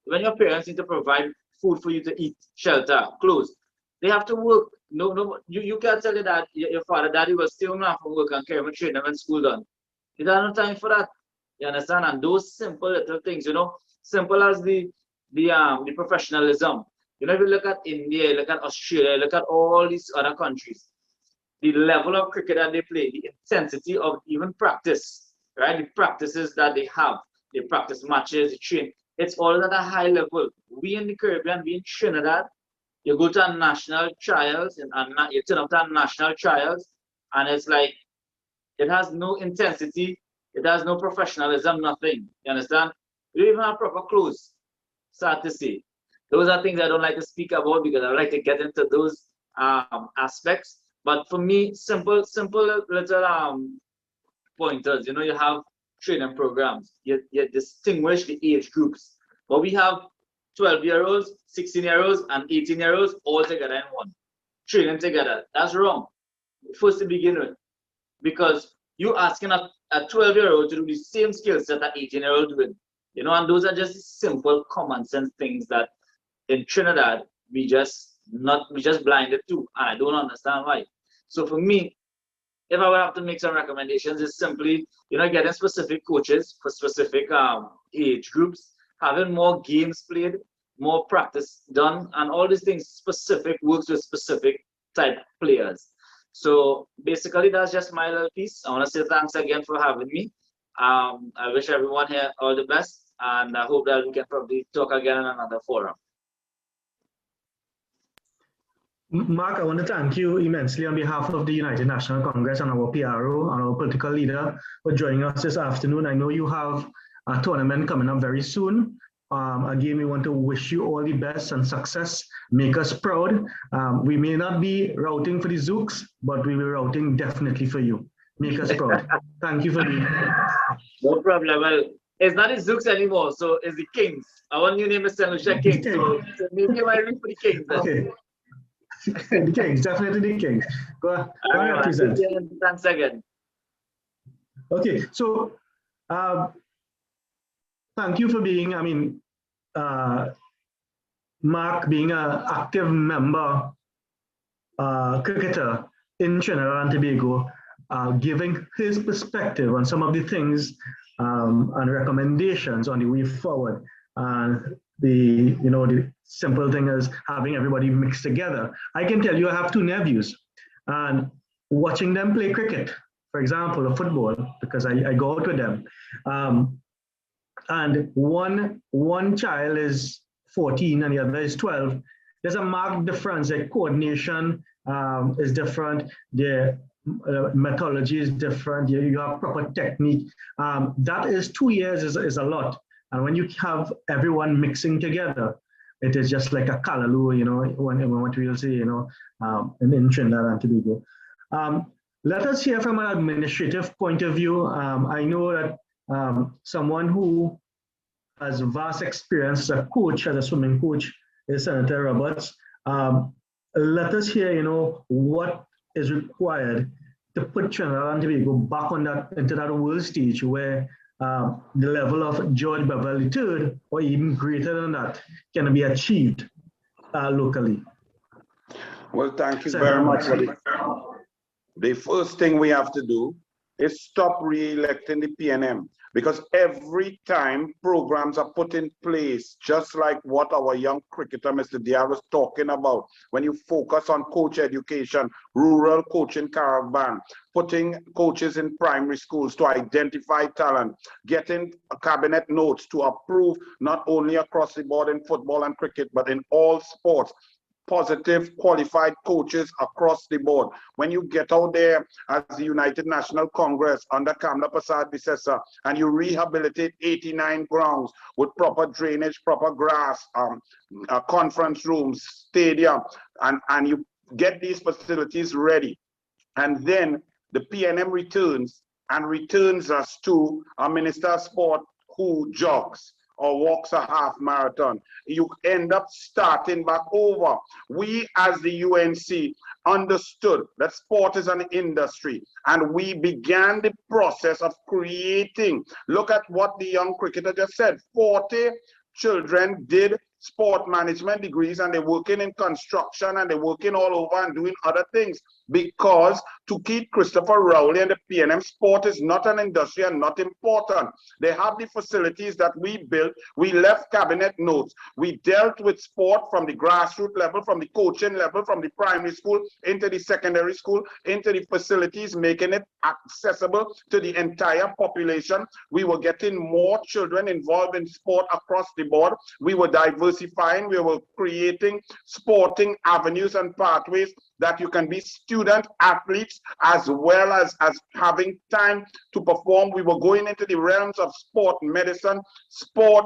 when your parents need to provide food for you to eat, shelter, clothes, they have to work. No, you can't tell your father, daddy will stay home now from work and carry him and train them when school done. You don't have no time for that. You understand? And those simple little things, simple as the professionalism. If you look at India, look at Australia, look at all these other countries, the level of cricket that they play, the intensity of even practice, right? The practices that they have, they practice matches, they train. It's all at a high level. We in the Caribbean, we in Trinidad, you go to national trials and you turn up to national trials, and it's like it has no intensity, it has no professionalism, nothing. You understand? We don't even have proper clothes. Sad to say. Those are things I don't like to speak about because I like to get into those aspects. But for me, simple little pointers. You have training programs. You distinguish the age groups. But we have 12-year-olds, 16-year-olds, and 18-year-olds all together in one. Training together. That's wrong. First to begin with. Because you're asking a 12-year-old to do the same skill set that 18-year-old doing. And those are just simple common sense things that in Trinidad we just blinded to, and I don't understand why. So for me, if I would have to make some recommendations, it's simply getting specific coaches for specific age groups, having more games played, more practice done, and all these things specific works with specific type players. So basically, that's just my little piece. I want to say thanks again for having me. I wish everyone here all the best, and I hope that we can probably talk again in another forum. Mark, I want to thank you immensely on behalf of the United National Congress and our PRO and our political leader for joining us this afternoon. I know you have a tournament coming up very soon. Again, we want to wish you all the best and success. Make us proud. We may not be routing for the Zooks, but we will be routing definitely for you. Make us proud. Thank you for being here. No problem. Well, it's not the Zooks anymore, so it's the Kings. Our new name is St. Lucia Kings. So maybe I might root for the Kings. Okay. The Kings, definitely the Kings. Go ahead, present. Thanks again. Okay, so thank you for being, Mark being an active member cricketer in Trinidad and Tobago. giving his perspective on some of the things and recommendations on the way forward. And the simple thing is having everybody mixed together. I can tell you I have two nephews, and watching them play cricket, for example, or football, because I go out with them. And one child is 14 and the other is 12. There's a marked difference. Their coordination is different. Their methodology is different. You have proper technique. That is 2 years is a lot. And when you have everyone mixing together, it is just like a kalaloo, what we'll say, in Trinidad and Tobago. Let us hear from an administrative point of view. I know that someone who has vast experience as a coach, as a swimming coach, is Senator Roberts. Let us hear, what is required to put Trinidad and Tobago back on into that world stage where the level of George Beverly III, or even greater than that, can be achieved locally. Well, thank you very much. The first thing we have to do is stop re-electing the PNM, because every time programs are put in place, just like what our young cricketer, Mr. Deyal, was talking about, when you focus on coach education, rural coaching caravan, putting coaches in primary schools to identify talent, getting cabinet notes to approve not only across the board in football and cricket, but in all sports, positive qualified coaches across the board. When you get out there as the United National Congress under Kamla Prasad Bisesa and you rehabilitate 89 grounds with proper drainage, proper grass, conference rooms, stadium, and you get these facilities ready, and then the PNM returns us to a Minister of Sport who jogs or walks a half marathon, you end up starting back over. We as the UNC understood that sport is an industry, and we began the process of creating. Look at what the young cricketer just said. 40 children did sport management degrees, and they're working in construction, and they're working all over and doing other things, because to keep Christopher Rowley and the PNM, sport is not an industry and not important. They have the facilities that we built. We left cabinet notes. We dealt with sport from the grassroots level, from the coaching level, from the primary school into the secondary school, into the facilities, making it accessible to the entire population. We were getting more children involved in sport across the board. We were diversifying. We were creating sporting avenues and pathways that you can be student athletes as well as having time to perform. We were going into the realms of sport medicine, sport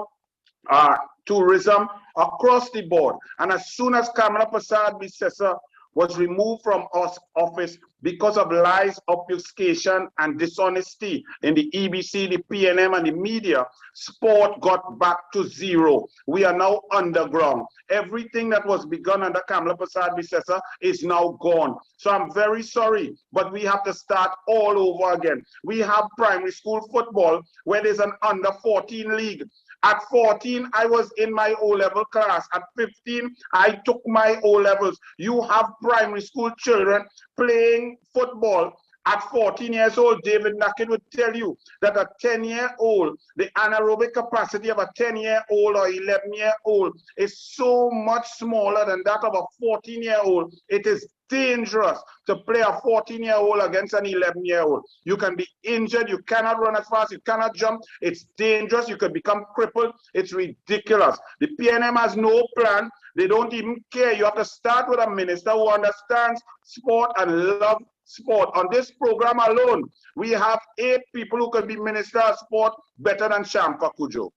tourism across the board. And as soon as Kamla Prasad Bisesa was removed from office because of lies, obfuscation, and dishonesty in the EBC, the PNM, and the media, sport got back to zero. We are now underground. Everything that was begun under Kamla Prasad Bisesa is now gone. So I'm very sorry, but we have to start all over again. We have primary school football where there's an under 14 league. At 14, I was in my O-level class. At 15, I took my O-levels. You have primary school children playing football. At 14 years old, David Nakhid would tell you that a 10-year-old, the anaerobic capacity of a 10-year-old or 11-year-old is so much smaller than that of a 14-year-old. It is dangerous to play a 14-year-old against an 11-year-old. You can be injured, you cannot run as fast, you cannot jump. It's dangerous, you could become crippled. It's ridiculous. The PNM has no plan. They don't even care. You have to start with a minister who understands sport and loves sport. On this program alone, we have 8 people who can be minister of sport better than Shamka Kujo.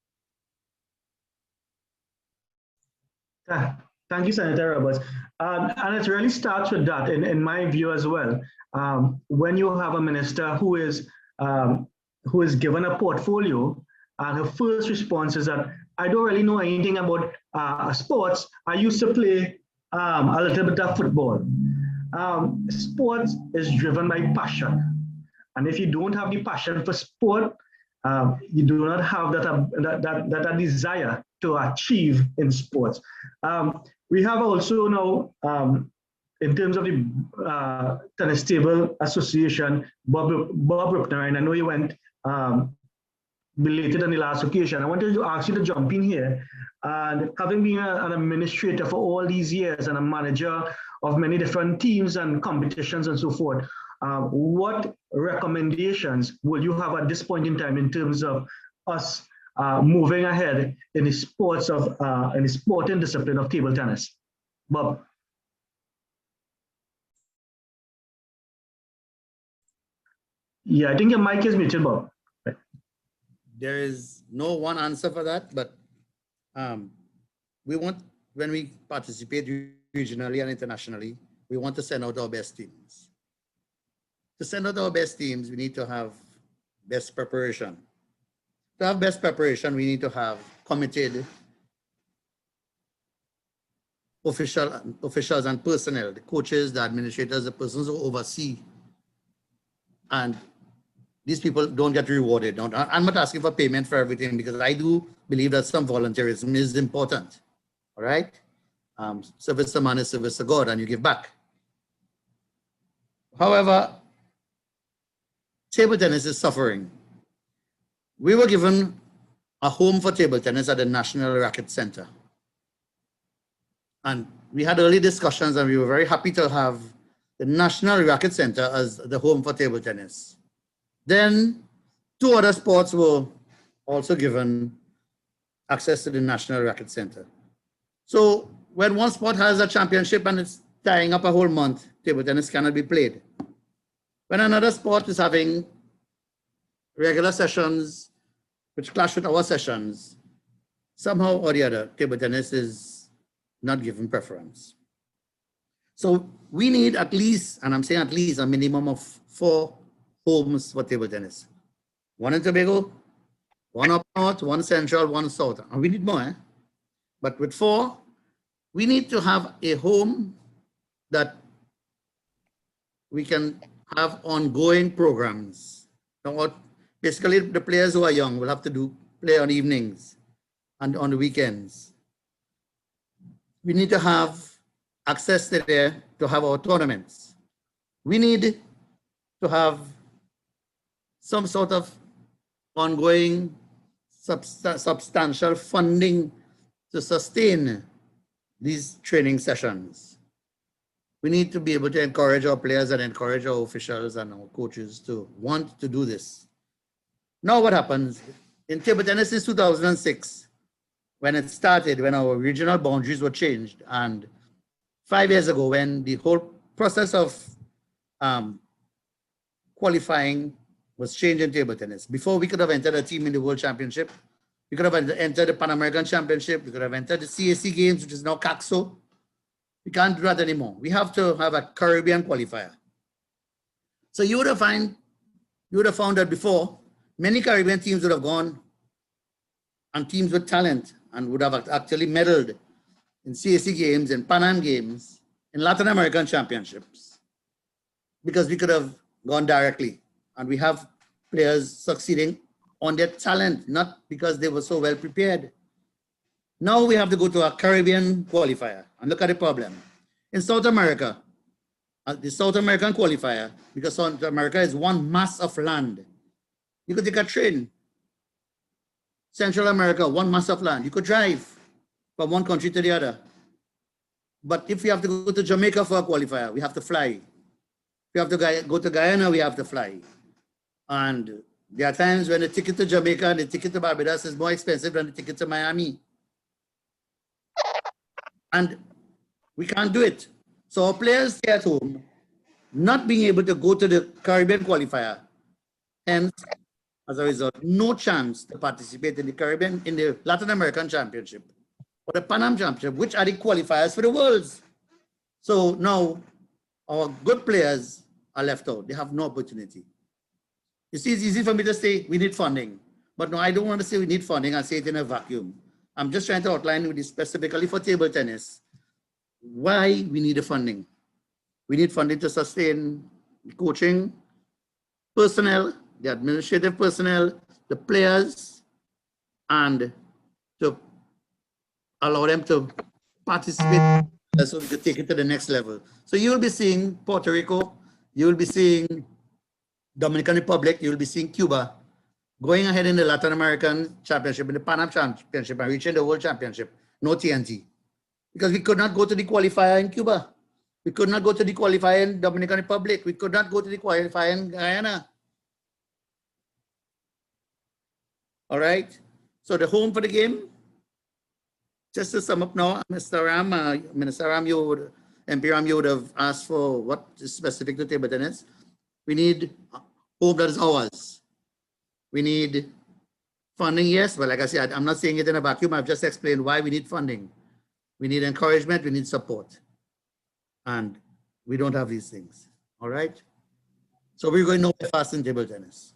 Thank you, Senator Roberts. And it really starts with that, in my view as well. When you have a minister who is given a portfolio, and her first response is that, I don't really know anything about sports. I used to play a little bit of football. Sports is driven by passion. And if you don't have the passion for sport, you do not have that desire to achieve in sports. We have also now in terms of the Tennis Table Association, Bob Roopnarine, I know you went belated on the last occasion. I wanted to ask you to jump in here. And having been an administrator for all these years and a manager of many different teams and competitions and so forth, what recommendations will you have at this point in time in terms of us moving ahead in the sports of in the sporting discipline of table tennis? Bob. Yeah, I think your mic is muted, Bob. There is no one answer for that, but we want, when we participate regionally and internationally, we want to send out our best teams. To send out our best teams, we need to have best preparation. To have best preparation, we need to have committed officials and personnel, the coaches, the administrators, the persons who oversee. And these people don't get rewarded. I'm not asking for payment for everything, because I do believe that some volunteerism is important. All right? Service to man is service to God, and you give back. However, table tennis is suffering. We were given a home for table tennis at the National Racket Center. And we had early discussions, and we were very happy to have the National Racket Center as the home for table tennis. Then 2 other sports were also given access to the National Racket Center. So when one sport has a championship and it's tying up a whole month, table tennis cannot be played. When another sport is having regular sessions which clash with our sessions, somehow or the other, table tennis is not given preference. So we need at least, and I'm saying at least, a minimum of 4 homes for table tennis. 1 in Tobago, 1 up north, 1 central, 1 south. And we need more, But with 4, we need to have a home that we can have ongoing programs. Now, basically, the players who are young will have to play on evenings and on the weekends. We need to have access to there to have our tournaments. We need to have some sort of ongoing substantial funding to sustain these training sessions. We need to be able to encourage our players and encourage our officials and our coaches to want to do this. Now what happens in table tennis since 2006, when it started, when our regional boundaries were changed, and 5 years ago when the whole process of qualifying was changed in table tennis. Before, we could have entered a team in the World Championship. We could have entered the Pan American Championship. We could have entered the CAC Games, which is now CACSO. We can't do that anymore. We have to have a Caribbean qualifier. So you would have found that before, many Caribbean teams would have gone, and teams with talent, and would have actually medaled in CAC Games, in Pan Am Games, in Latin American Championships, because we could have gone directly. And we have players succeeding on their talent, not because they were so well prepared. Now we have to go to a Caribbean qualifier, and look at the problem. In South America, the South American qualifier, because South America is one mass of land. You could take a train. Central America, one mass of land. You could drive from one country to the other. But if we have to go to Jamaica for a qualifier, we have to fly. If we have to go to Guyana, we have to fly. And there are times when the ticket to Jamaica and the ticket to Barbados is more expensive than the ticket to Miami. And we can't do it. So our players stay at home, not being able to go to the Caribbean qualifier. Hence, as a result, no chance to participate in the Caribbean, in the Latin American Championship or the Pan Am Championship, which are the qualifiers for the Worlds. So now our good players are left out. They have no opportunity. You see, it's easy for me to say we need funding, but no, I don't want to say we need funding and say it in a vacuum. I'm just trying to outline with this specifically for table tennis why we need the funding. We need funding to sustain the coaching personnel, the administrative personnel, the players, and to allow them to participate so we could take it to the next level. So you will be seeing Puerto Rico, you will be seeing Dominican Republic, you will be seeing Cuba going ahead in the Latin American Championship, in the Pan Am Championship, and reaching the World Championship. No TNT. Because we could not go to the qualifier in Cuba. We could not go to the qualifier in Dominican Republic. We could not go to the qualifier in Guyana. All right. So the home for the game, just to sum up now, Mr. Ram, Minister Ram, MP Ram, you would have asked for what is specific to table tennis. We need home that is ours. We need funding, yes, but like I said, I'm not saying it in a vacuum. I've just explained why we need funding. We need encouragement, we need support. And we don't have these things, all right? So we're going nowhere fast in table tennis.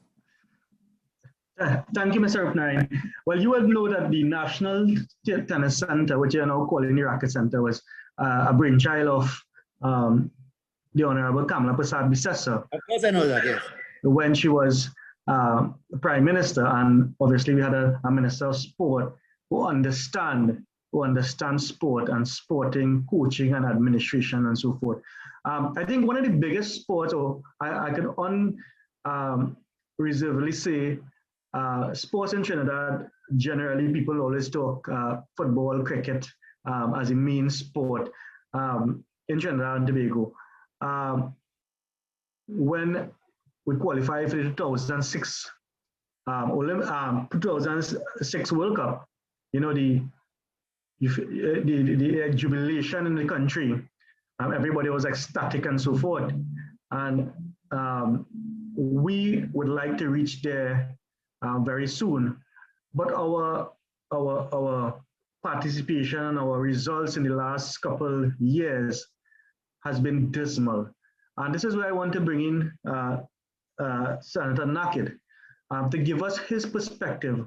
Thank you, Mr. Roopnarine. Well, you will know that the National Tennis Center, which you are now calling the Racket Center, was a brainchild of the Honorable Kamala Persad-Bissessar. Of course I know that, yes. When she was Prime Minister, and obviously we had a Minister of Sport who understands sport and sporting, coaching and administration and so forth. I think one of the biggest sports, or I can unreservedly say, sports in Trinidad, generally people always talk football, cricket as a main sport in Trinidad and Tobago. When we qualified for the 2006 World Cup, you know, the jubilation in the country, everybody was ecstatic and so forth. And we would like to reach there very soon. But our participation, our results in the last couple years has been dismal. And this is where I want to bring in Senator Nakhid to give us his perspective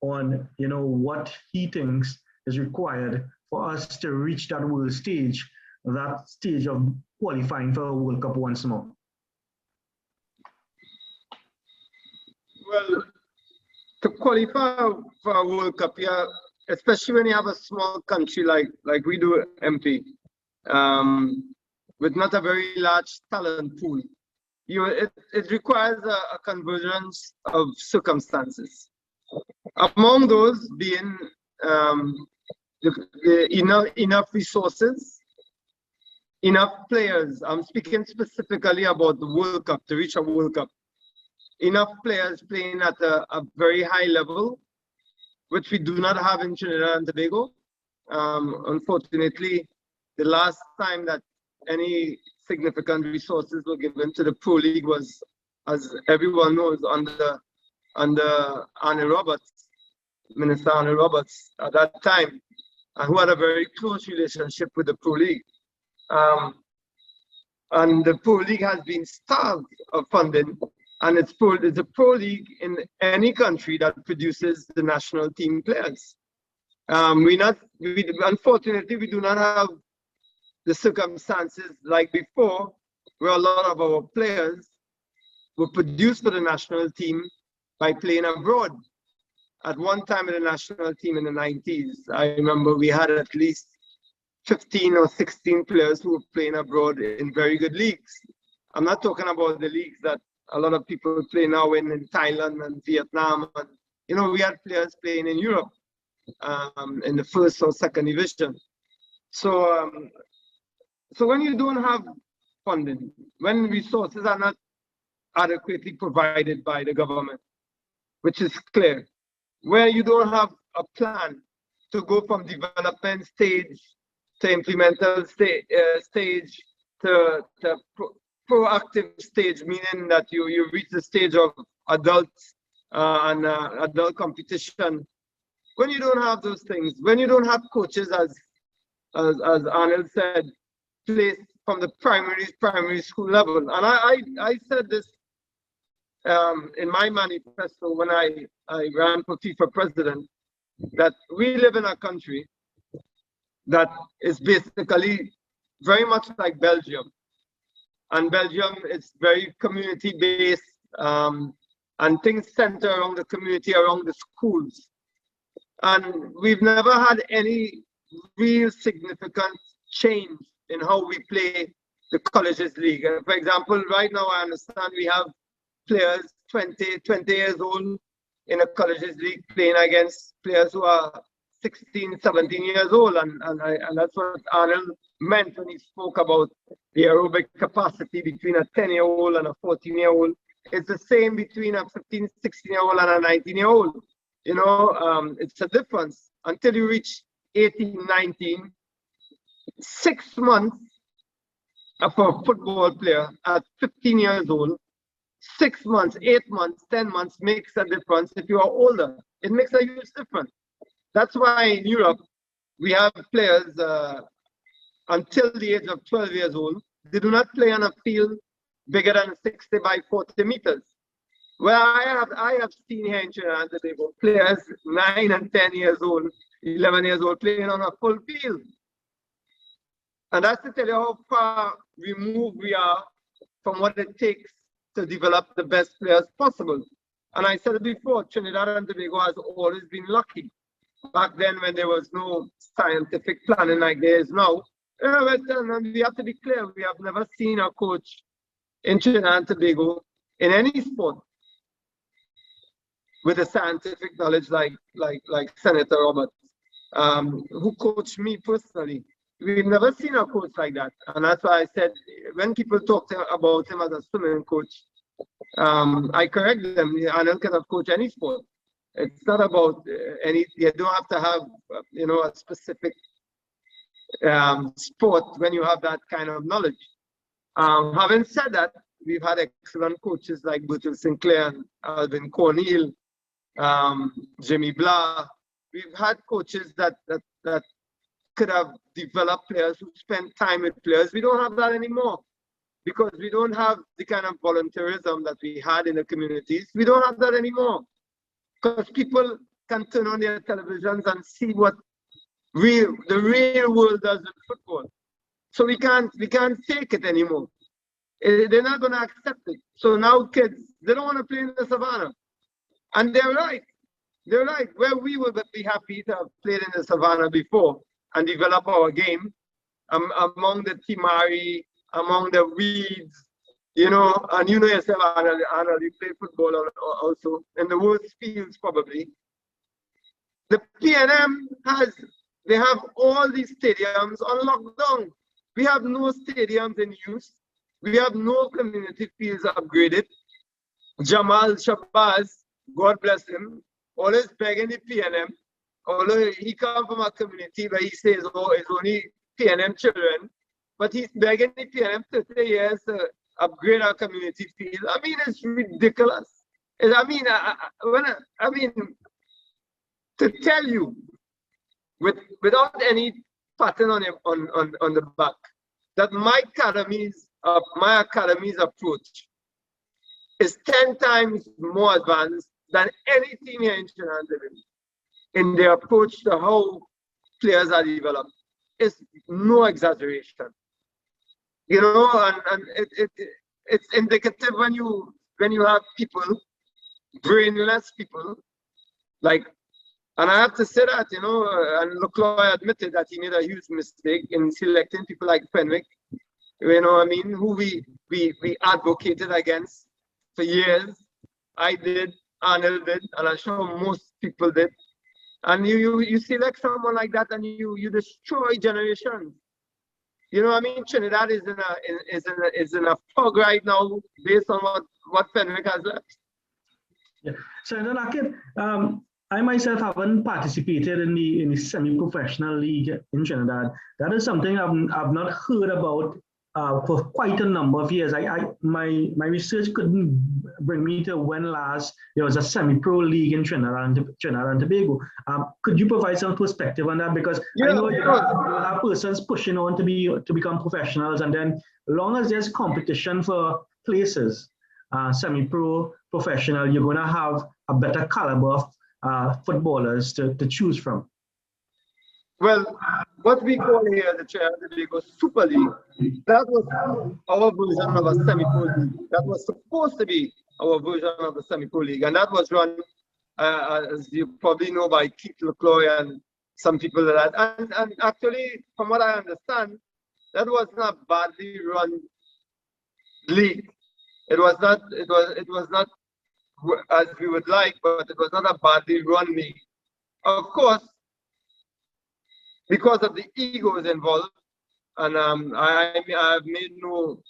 on, you know, what he thinks is required for us to reach that world stage, that stage of qualifying for a World Cup once more. Well, to qualify for a World Cup, yeah, especially when you have a small country like we do, MP, with not a very large talent pool, it requires a convergence of circumstances. Among those being enough resources, enough players. I'm speaking specifically about the World Cup, to reach a World Cup. Enough players playing at a very high level, which we do not have in Trinidad and Tobago. Unfortunately, the last time that any significant resources were given to the Pro League was, as everyone knows, under Arnold Roberts, Minister Arnold Roberts at that time, who had a very close relationship with the Pro League. And the Pro League has been starved of funding, and it's a Pro League in any country that produces the national team players. Unfortunately, we do not have the circumstances like before, where a lot of our players were produced for the national team by playing abroad. At one time in the national team in the 90s, I remember we had at least 15 or 16 players who were playing abroad in very good leagues. I'm not talking about the leagues that a lot of people play now in Thailand and Vietnam. And, you know, we had players playing in Europe in the first or second division. So when you don't have funding, when resources are not adequately provided by the government, which is clear, where you don't have a plan to go from development stage to implemental stage to proactive stage, meaning that you reach the stage of adults and adult competition. When you don't have those things, when you don't have coaches, as Anil said, placed from the primary school level, and I said this in my manifesto when I ran for FIFA president, that we live in a country that is basically very much like Belgium. And Belgium is very community-based, and things center around the community, around the schools. And we've never had any real significant change in how we play the colleges league. For example, right now I understand we have players 20 years old in a colleges league playing against players who are 16, 17 years old, and that's what Arnold meant when he spoke about the aerobic capacity between a 10-year-old and a 14-year-old. It's the same between a 15, 16-year-old and a 19-year-old. You know, it's a difference. Until you reach 18, 19, 6 months for a football player at 15 years old, 6 months, 8 months, 10 months makes a difference. If you are older, it makes a huge difference. That's why in Europe, we have players until the age of 12 years old. They do not play on a field bigger than 60 by 40 meters. Well, I have seen here in Trinidad and Tobago players 9 and 10 years old, 11 years old playing on a full field. And that's to tell you how far removed we are from what it takes to develop the best players possible. And I said it before, Trinidad and Tobago has always been lucky. Back then when there was no scientific planning like there is now, and we have to be clear, we have never seen a coach in Trinidad and Tobago in any sport with a scientific knowledge like Senator Roberts, who coached me personally. We've never seen a coach like that. And that's why I said, when people talk about him as a swimming coach, I correct them. Anil can have coached any sport. It's not about you don't have to have, a specific sport when you have that kind of knowledge. Having said that, we've had excellent coaches like Bertil Sinclair and Alvin Cornell, Jimmy Blah. We've had coaches that could have developed players who spend time with players. We don't have that anymore because we don't have the kind of volunteerism that we had in the communities. We don't have that anymore because people can turn on their televisions and see what the real world does in football. So we can't fake it anymore. They're not going to accept it. So now kids, they don't want to play in the savannah. And they're right. They're right. Where we would be happy to have played in the savannah before and develop our game among the timari, among the weeds, and yourself, Arnold, you play football also in the worst fields probably. The PNM they have all these stadiums on lockdown. We have no stadiums in use. We have no community fields upgraded. Jamal Shabazz, God bless him, always begging the PNM. Although he comes from a community where he says, oh, it's only PNM children, but he's begging the PNM 30 years to upgrade our community field. I mean, it's ridiculous. To tell you, without any pattern on the back, that my academy's approach is 10 times more advanced than any team here in Trinidad and Tobago in their approach to how players are developed. It's no exaggeration. And it's indicative when you have people, brainless people, and I have to say that, and Leclerc admitted that he made a huge mistake in selecting people like Fenwick, who we advocated against for years. I did, Anil did, and I'm sure most people did. And you select someone like that and you destroy generations. Trinidad is in a fog right now based on what Fenwick has left. Yeah. So Nakhid, I myself haven't participated in the semi-professional league in Trinidad. That is something I've not heard about for quite a number of years. My research couldn't bring me to when last there was a semi-pro league in Trinidad and Tobago. Could you provide some perspective on that? Because I know you have persons pushing on to become professionals, and then as long as there's competition for places, semi-pro, professional, you're going to have a better caliber of footballers to choose from. Well, what we call here the Trinidad and Tobago Super League, that was our version of a semi-pro league. That was supposed to be our version of a semi-pro league, and that was run, as you probably know, by Keith Leclerc and some people that, and actually, from what I understand, that was not badly run league. It was not as we would like, but it was not a badly run league. Of course, because of the egos involved, and I have made no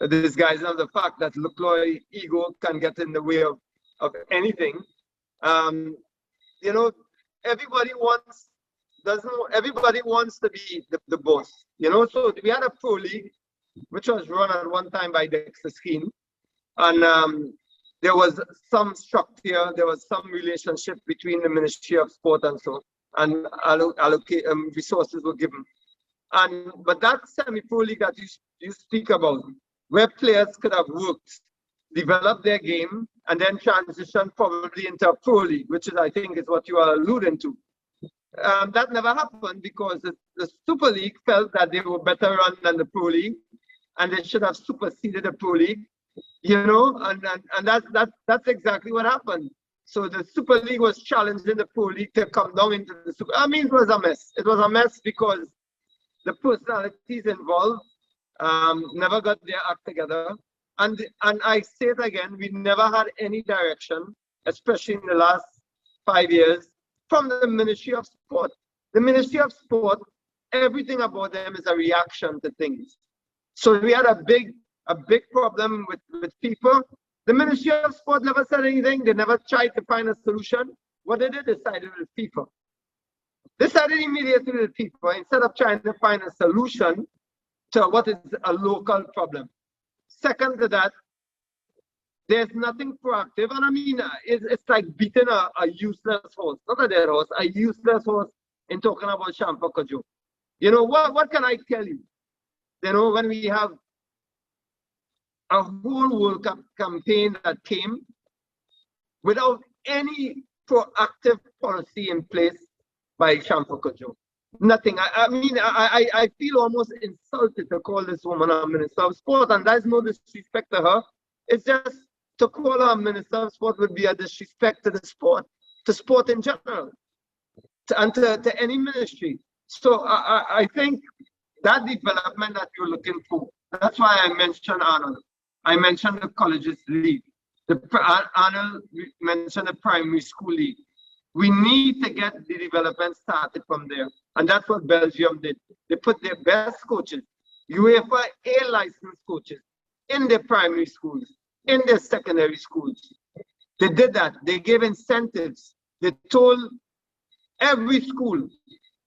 disguising of the fact that Lucloy ego can get in the way of anything. You know, everybody wants to be the boss. You know, so we had a pro league which was run at one time by Dexter Skeen, and there was some structure, there was some relationship between the Ministry of Sport and so, and resources were given. But that semi-pro league that you speak about, where players could have worked, developed their game, and then transition probably into a pro league, which is, I think, is what you are alluding to. That never happened because the Super League felt that they were better run than the Pro League, and they should have superseded the Pro League. You know, and that's exactly what happened. So the Super League was challenging the Pro League to come down into the Super. I mean, it was a mess. It was a mess because the personalities involved never got their act together. And I say it again, we never had any direction, especially in the last 5 years, from the Ministry of Sport. The Ministry of Sport, everything about them is a reaction to things. So we had a big problem with people. The Ministry of Sport never said anything. They never tried to find a solution. What they did, decided with people. They decided immediately with people instead of trying to find a solution to what is a local problem. Second to that, there's nothing proactive. And I mean, it's like beating a useless horse, not a dead horse, a useless horse in talking about Shampa Kojo. You know, what can I tell you? You know, when we have a whole World Cup campaign that came without any proactive policy in place by Shampa Kojo. Nothing. I mean, I feel almost insulted to call this woman a Minister of Sport, and that's no disrespect to her. It's just to call her a Minister of Sport would be a disrespect to the sport, to sport in general, and to any ministry. So I think that development that you're looking for, that's why I mentioned Arnold. I mentioned the colleges league. Arnold mentioned the primary school league. We need to get the development started from there. And that's what Belgium did. They put their best coaches, UEFA A licensed coaches, in their primary schools, in their secondary schools. They did that. They gave incentives. They told every school,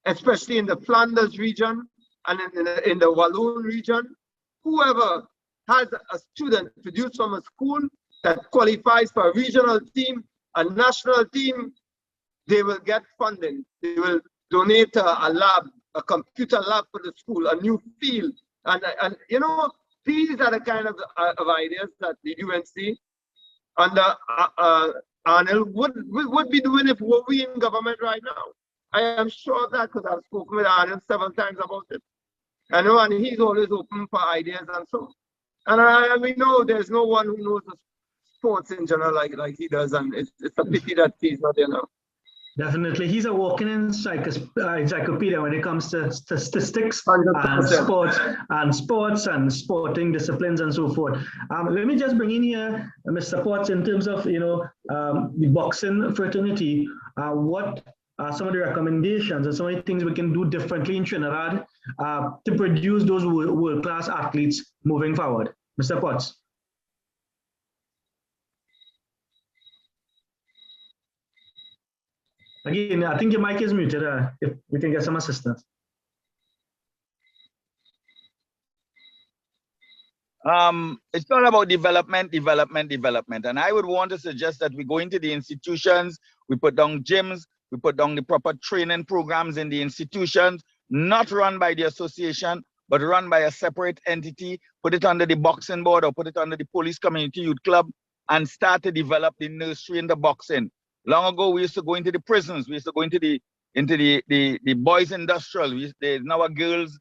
especially in the Flanders region and in the Walloon region, whoever has a student produced from a school that qualifies for a regional team, a national team, they will get funding. They will donate a lab, a computer lab for the school, a new field. And you know, these are the kind of ideas that the UNC under Arnold would be doing if we in government right now. I am sure of that because I've spoken with Arnold several times about it. I know, and he's always open for ideas and so. And we know there's no one who knows the sports in general like he does, and it's a pity that he's not there now. Definitely. He's a walking encyclopedia when it comes to statistics 100%. and sports and sporting disciplines and so forth. Let me just bring in here Mr. Potts in terms of, you know, the boxing fraternity. What are some of the recommendations and some of the things we can do differently in Trinidad to produce those world-class athletes moving forward? Mr. Potts. Again, I think your mic is muted. If we can get some assistance. It's all about development. And I would want to suggest that we go into the institutions, we put down gyms, we put down the proper training programs in the institutions, not run by the association, but run by a separate entity, put it under the boxing board or put it under the police community youth club and start to develop the nursery in the boxing. Long ago, we used to go into the prisons. We used to go into the boys' industrial. There's now a girls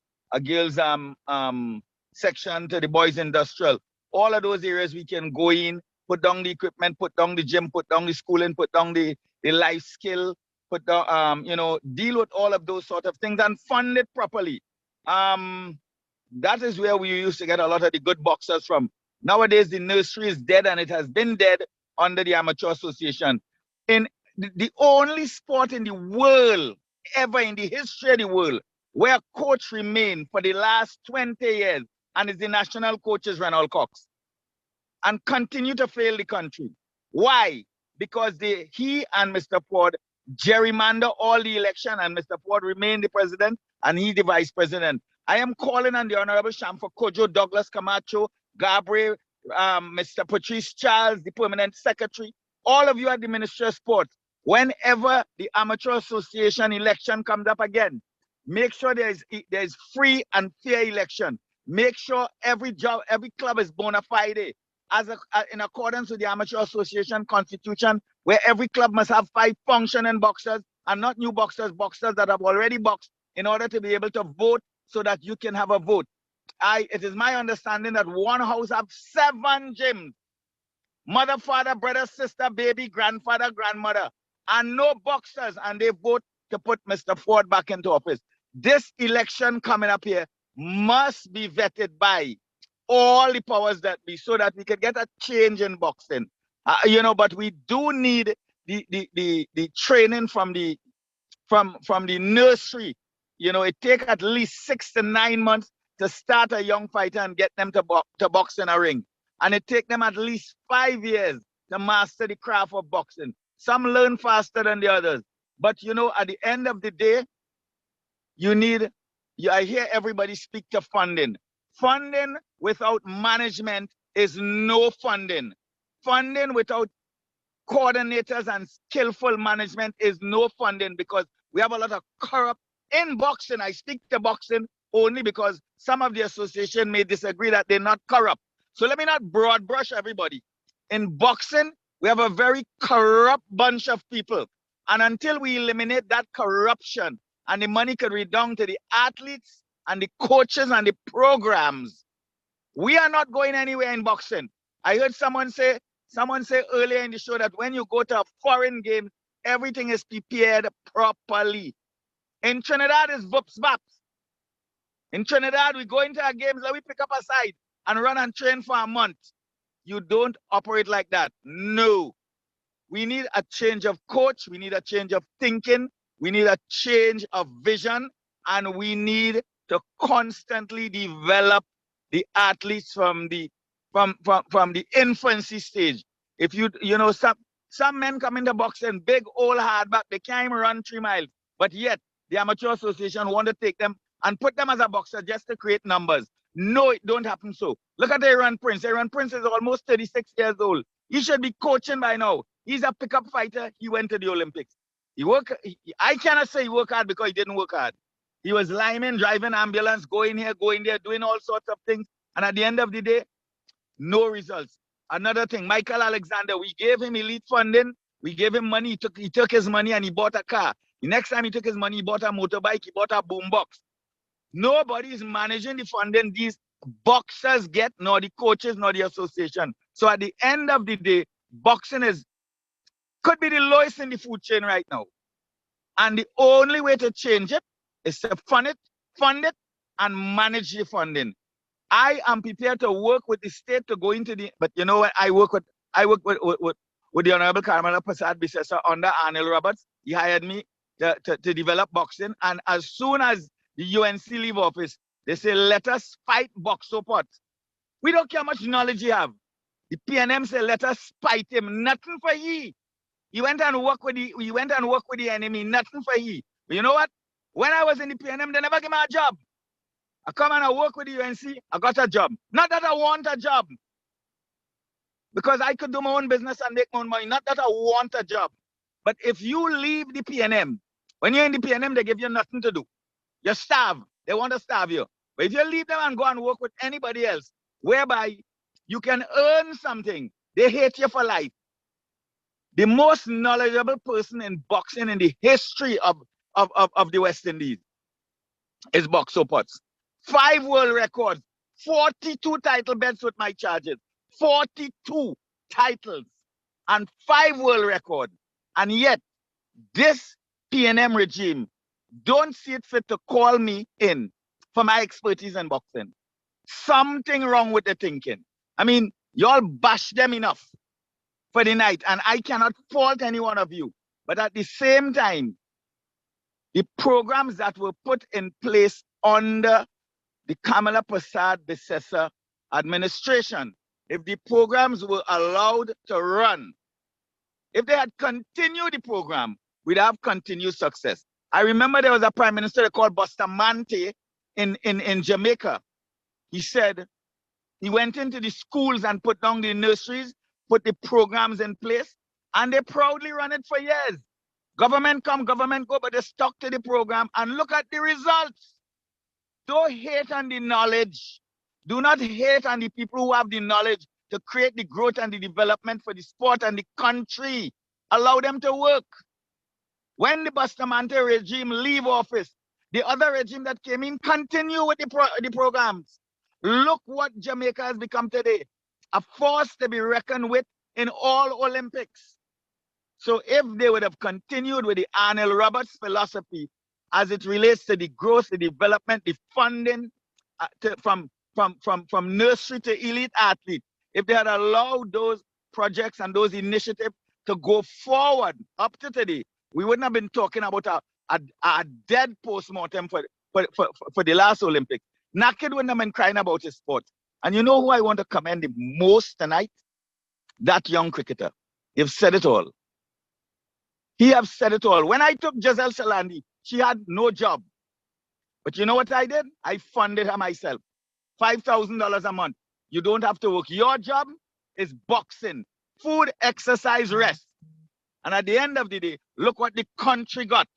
section to the boys' industrial. All of those areas we can go in, put down the equipment, put down the gym, put down the schooling, put down the life skill, put the, you know, deal with all of those sort of things and fund it properly. That is where we used to get a lot of the good boxers from. Nowadays, the nursery is dead, and it has been dead under the Amateur Association. In the only sport in the world, ever in the history of the world, where a coach remained for the last 20 years, and is the national coach, is Ranald Cox, and continue to fail the country. Why? Because he and Mr. Ford gerrymander all the election, and Mr. Ford remained the president, and he the vice president. I am calling on the Honorable Shamfor Kojo, Douglas Camacho, Gabriel, Mr. Patrice Charles, the permanent secretary, all of you at the Ministry of Sport. Whenever the Amateur Association election comes up again, make sure there is free and fair election. Make sure every club is bona fide, in accordance with the Amateur Association Constitution, where every club must have 5 functioning boxers, and not new boxers, boxers that have already boxed, in order to be able to vote, so that you can have a vote. It is my understanding that one house have 7 gyms. Mother, father, brother, sister, baby, grandfather, grandmother, and no boxers, and they vote to put Mr. Ford back into office. This election coming up here must be vetted by all the powers that be, so that we can get a change in boxing. You know, but we do need the training from the nursery. You know, it takes at least 6 to 9 months to start a young fighter and get them to box in a ring. And it takes them at least 5 years to master the craft of boxing. Some learn faster than the others. But, you know, at the end of the day, I hear everybody speak to funding. Funding without management is no funding. Funding without coordinators and skillful management is no funding, because we have a lot of corrupt in boxing. I speak to boxing only because some of the association may disagree that they're not corrupt. So let me not broad brush everybody. In boxing, we have a very corrupt bunch of people. And until we eliminate that corruption, and the money can read down to the athletes and the coaches and the programs, we are not going anywhere in boxing. I heard someone say earlier in the show that when you go to a foreign game, everything is prepared properly. In Trinidad, it's whoops baps. In Trinidad, we go into our games and we pick up a side and run and train for a month. You don't operate like that. No. We need a change of coach. We need a change of thinking. We need a change of vision. And we need to constantly develop the athletes from the infancy stage. If you know, some men come into boxing, big, old, hard back, they can't even run 3 miles. But yet, the Amateur Association want to take them and put them as a boxer just to create numbers. No, it don't happen so. Look at Aaron Prince. Aaron Prince is almost 36 years old. He should be coaching by now. He's a pickup fighter. He went to the Olympics. I cannot say he worked hard, because he didn't work hard. He was lineman, driving ambulance, going here, going there, doing all sorts of things. And at the end of the day, no results. Another thing, Michael Alexander, we gave him elite funding. We gave him money. He took his money and he bought a car. The next time he took his money, he bought a motorbike, he bought a boombox. Nobody is managing the funding these boxers get, nor the coaches, nor the association. So at the end of the day, boxing could be the lowest in the food chain right now. And the only way to change it is to fund it, and manage the funding. I am prepared to work with the state to go into but you know what, I work with the Honorable Carmela Prasad Bisesa under Arnold Roberts. He hired me to develop boxing. And as soon as the UNC leave office, they say, let us fight Boxu Potts. We don't care how much knowledge you have. The PNM say, let us fight him. Nothing for ye. He went and worked with the enemy. Nothing for ye. But you know what? When I was in the PNM, they never gave me a job. I come and I work with the UNC, I got a job. Not that I want a job, because I could do my own business and make my own money. Not that I want a job. But if you leave the PNM, when you're in the PNM, they give you nothing to do. You starve. They want to starve you. But if you leave them and go and work with anybody else, whereby you can earn something, they hate you for life. The most knowledgeable person in boxing in the history of the West Indies is Boxu Potts. 5 world records, 42 title belts with my charges, 42 titles and 5 world records. And yet, this PNM regime don't see it fit to call me in for my expertise in boxing. Something wrong with the thinking. I mean, y'all bash them enough for the night, and I cannot fault any one of you. But at the same time, the programs that were put in place under the Kamala Prasad Bissessa administration, if the programs were allowed to run, if they had continued the program, we'd have continued success. I remember there was a prime minister called Bustamante in Jamaica. He said he went into the schools and put down the nurseries, put the programs in place, and they proudly run it for years. Government come, government go, but they stuck to the program, and look at the results. Don't hate on the knowledge. Do not hate on the people who have the knowledge to create the growth and the development for the sport and the country. Allow them to work. When the Bustamante regime leave office, the other regime that came in continue with the programs. Look what Jamaica has become today. A force to be reckoned with in all Olympics. So if they would have continued with the Arnold Roberts philosophy as it relates to the growth, the development, the funding from nursery to elite athlete, if they had allowed those projects and those initiatives to go forward up to today, we wouldn't have been talking about a dead postmortem for the last Olympics. Nakhid wouldn't have been crying about his sport. And you know who I want to commend the most tonight? That young cricketer. You've said it all. He have said it all. When I took Giselle Shalandi, she had no job. But you know what I did? I funded her myself. $5,000 a month. You don't have to work. Your job is boxing, food, exercise, rest. And at the end of the day, look what the country got.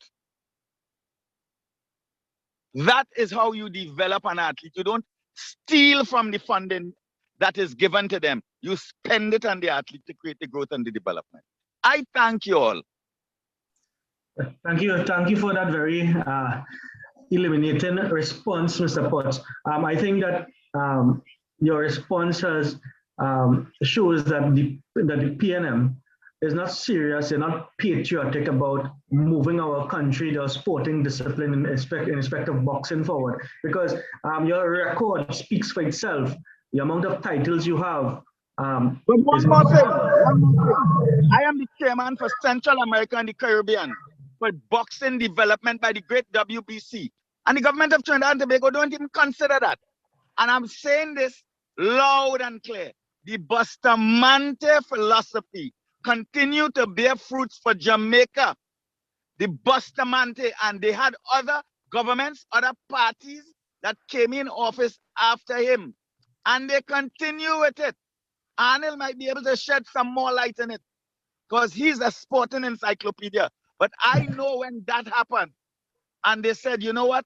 That is how you develop an athlete. You don't steal from the funding that is given to them. You spend it on the athlete to create the growth and the development. I thank you all. Thank you for that very illuminating response, Mr. Potts. I think that your response has shows that the PNM is not serious, they're not patriotic about moving our country, the sporting discipline in respect of boxing forward. Because your record speaks for itself. The amount of titles you have. But one more thing. I am the chairman for Central America and the Caribbean for boxing development by the great WBC. And the government of Trinidad and Tobago don't even consider that. And I'm saying this loud and clear. The Bustamante philosophy continue to bear fruits for Jamaica. The Bustamante, and they had other governments, other parties that came in office after him. And they continue with it. Anil might be able to shed some more light on it because he's a sporting encyclopedia. But I know when that happened, and they said, you know what?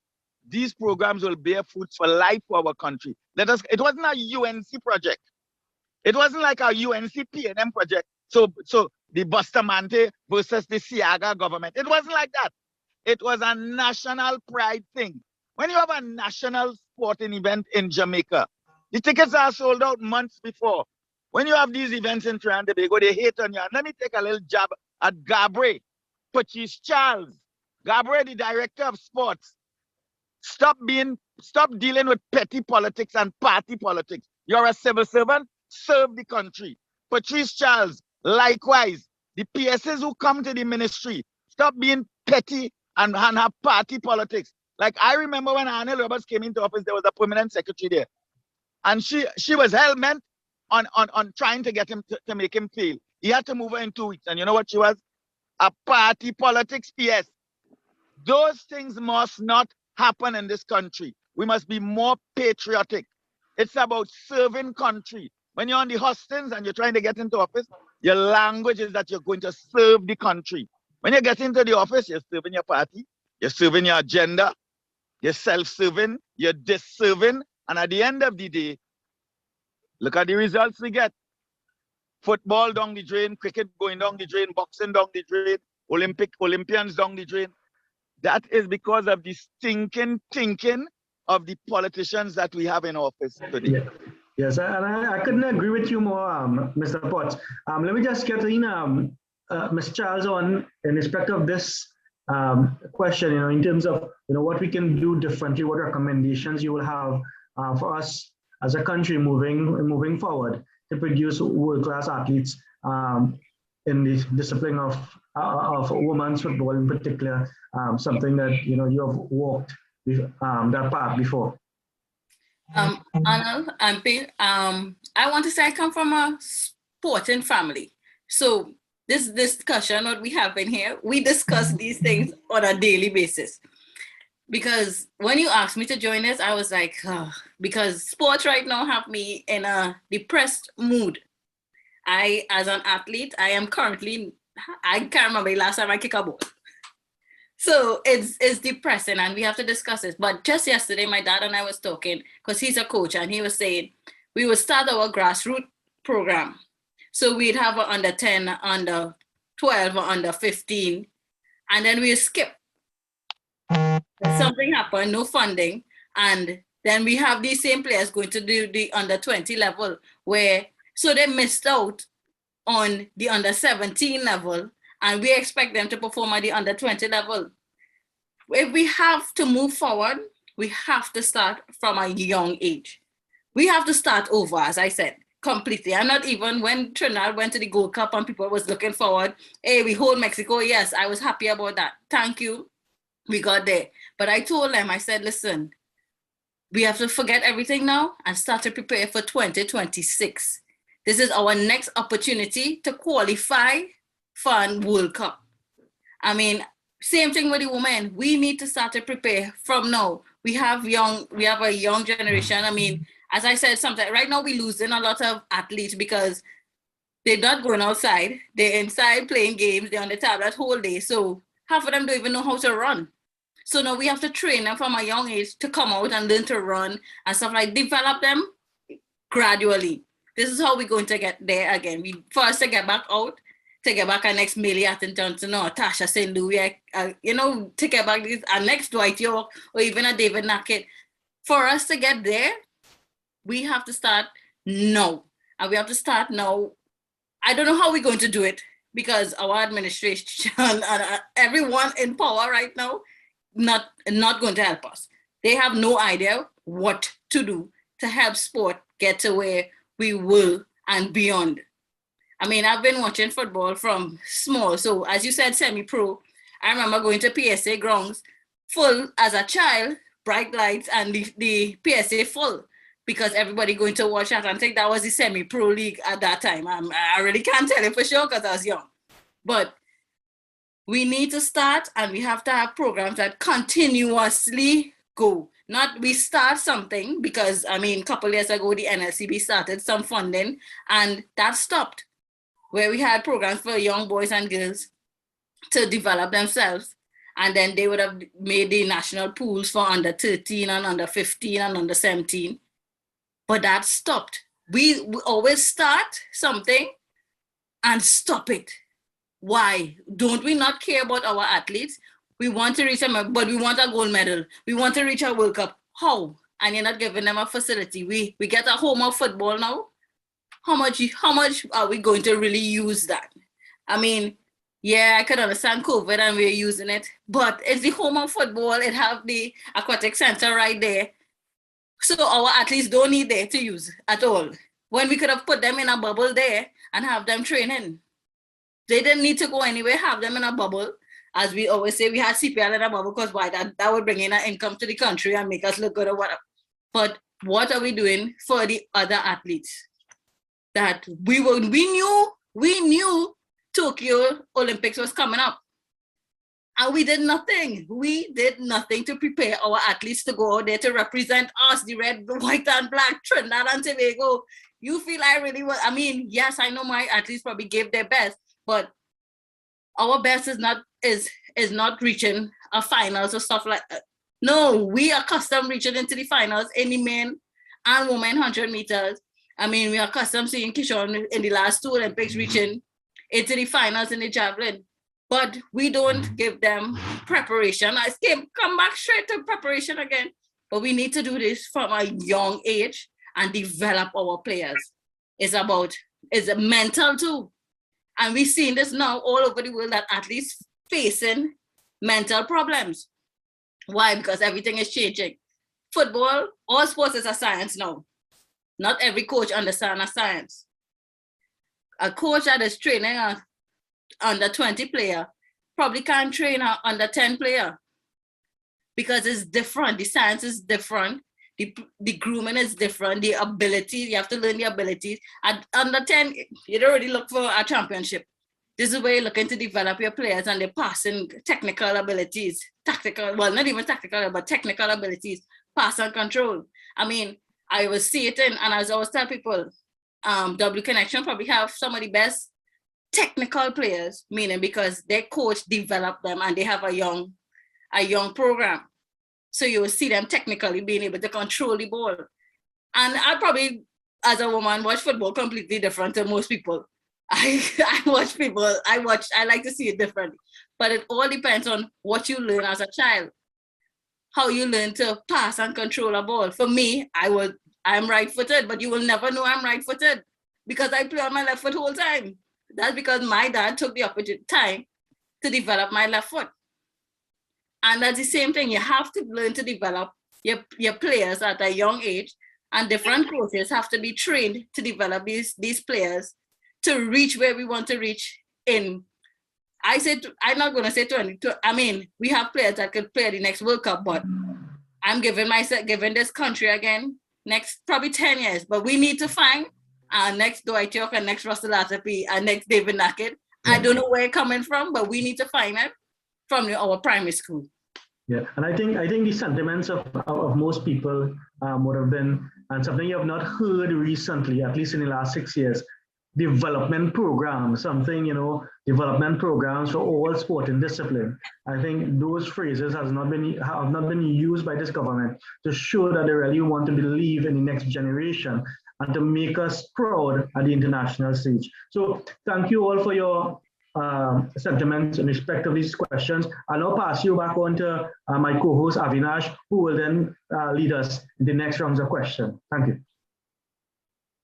These programs will bear fruits for life for our country. It wasn't a UNC project. It wasn't like a UNC PNM project. So the Bustamante versus the Siaga government. It wasn't like that. It was a national pride thing. When you have a national sporting event in Jamaica, the tickets are sold out months before. When you have these events in Trinidad and Tobago, they hate on you. And let me take a little jab at Gabriel Patrice Charles. Gabriel, the director of sports. Stop dealing with petty politics and party politics. You're a civil servant, serve the country. Patrice Charles, likewise, the PSs who come to the ministry, stop being petty and have party politics. Like I remember when Anil Roberts came into office, there was a permanent secretary there. And she was hell-bent on trying to get him to make him fail. He had to move her in 2 weeks. And you know what she was? A party politics PS. Those things must not happen in this country. We must be more patriotic. It's about serving country. When you're on the hustings and you're trying to get into office, your language is that you're going to serve the country. When you get into the office, you're serving your party, you're serving your agenda, you're self-serving, you're dis-serving, and at the end of the day, look at the results we get. Football down the drain, cricket going down the drain, boxing down the drain, Olympians down the drain. That is because of the stinking thinking of the politicians that we have in office today. Yeah. Yes, and I couldn't agree with you more, Mr. Potts. Let me just get in Ms. Charles on in respect of this question, in terms of, what we can do differently, what recommendations you will have for us as a country moving forward to produce world-class athletes in the discipline of women's football in particular, something that, you have walked that path before. Anil, I want to say I come from a sporting family. So this discussion, what we have in here, we discuss these things on a daily basis. Because when you asked me to join this, I was like, because sports right now have me in a depressed mood. As an athlete, I can't remember the last time I kicked a ball. So it's depressing and we have to discuss it. But just yesterday, my dad and I was talking, because he's a coach, and he was saying we would start our grassroots program. So we'd have an under 10, under 12, or under 15, and then we'd skip. Something happened, no funding, and then we have these same players going to do the under 20 level, so they missed out on the under 17 level, and we expect them to perform at the under 20 level. If we have to move forward, we have to start from a young age. We have to start over, as I said, completely. I'm not even, when Trinidad went to the Gold Cup and people was looking forward, hey, we hold Mexico. Yes, I was happy about that. Thank you. We got there. But I told them, I said, listen, we have to forget everything now and start to prepare for 2026. This is our next opportunity to qualify for a World Cup. I mean, same thing with the women. We need to start to prepare from now. We have a young generation. I mean, as I said, sometimes right now we're losing a lot of athletes because they're not going outside. They're inside playing games. They're on the tablet whole day. So half of them don't even know how to run. So now we have to train them from a young age to come out and learn to run and stuff, like develop them gradually. This is how we're going to get there again. We first to get back out, to get back our next Millie Atton-Johnson or Tasha St. Louis, to get back our next Dwight York or even a David Nakhid. For us to get there, we have to start now. And we have to start now. I don't know how we're going to do it because our administration and everyone in power right now not going to help us. They have no idea what to do to help sport get to where we will and beyond. I mean, I've been watching football from small. So as you said, semi-pro, I remember going to PSA grounds full as a child, bright lights, and the PSA full because everybody going to watch that. I think that was the semi-pro league at that time. I really can't tell you for sure because I was young. But we need to start, and we have to have programs that continuously go. Not we start something because, I mean, a couple years ago, the NLCB started some funding and that stopped, where we had programs for young boys and girls to develop themselves. And then they would have made the national pools for under 13 and under 15 and under 17. But that stopped. We always start something and stop it. Why? Don't we not care about our athletes? We want to reach them, but we want a gold medal. We want to reach a World Cup. How? And you're not giving them a facility. We get a home of football now. How much are we going to really use that? I mean, yeah, I could understand COVID and we're using it, but it's the home of football. It have the aquatic center right there. So our athletes don't need there to use at all. When we could have put them in a bubble there and have them training. They didn't need to go anywhere, have them in a bubble. As we always say, we had CPL in a bubble because why? That would bring in an income to the country and make us look good or whatever. But what are we doing for the other athletes? That we knew Tokyo Olympics was coming up. And we did nothing. We did nothing to prepare our athletes to go out there to represent us, the red, the white and black, Trinidad and Tobago. You feel I really was, I mean, yes, I know my athletes probably gave their best, but our best is not reaching a finals or stuff like that. No, we are accustomed reaching into the finals in the men and women 100 meters. I mean, we are accustomed seeing Kishon in the last two Olympics reaching into the finals in the javelin, but we don't give them preparation. I come back straight to preparation again, but we need to do this from a young age and develop our players. It's a mental too. And we've seen this now all over the world that athletes facing mental problems. Why? Because everything is changing. Football, all sports is a science now. Not every coach understands a science. A coach that is training a under 20 player probably can't train a under 10 player because it's different. The science is different. The grooming is different. The abilities, you have to learn the abilities. At under 10, you don't really look for a championship. This is where you're looking to develop your players and their passing technical abilities, tactical, well, not even tactical, but technical abilities, pass and control. I mean, I was seeing it and as I always tell people, W Connection probably have some of the best technical players, meaning because their coach developed them and they have a young program. So you will see them technically being able to control the ball. And I probably, as a woman, watch football completely different to most people. I like to see it differently. But it all depends on what you learn as a child. How you learn to pass and control a ball. For me, I'm right-footed, but you will never know I'm right-footed because I play on my left foot whole time. That's because my dad took the opportunity time to develop my left foot. And that's the same thing. You have to learn to develop your players at a young age, and different coaches have to be trained to develop these players to reach where we want to reach in. I'm not going to say 22. I mean, we have players that could play the next World Cup, but I'm giving this country again next probably 10 years. But we need to find our next Dwight York and next Russell Atapi and next David Nakhid. I don't know where it's coming from, but we need to find it from our primary school. Yeah, and I think the sentiments of most people would have been, and something you have not heard recently, at least in the last 6 years, development programs, development programs for all sporting discipline. I think those phrases have not been used by this government to show that they really want to believe in the next generation and to make us proud at the international stage. So thank you all for your sentiments in respect of these questions. I'll now pass you back on to my co-host Avinash, who will then lead us in the next rounds of questions. Thank you.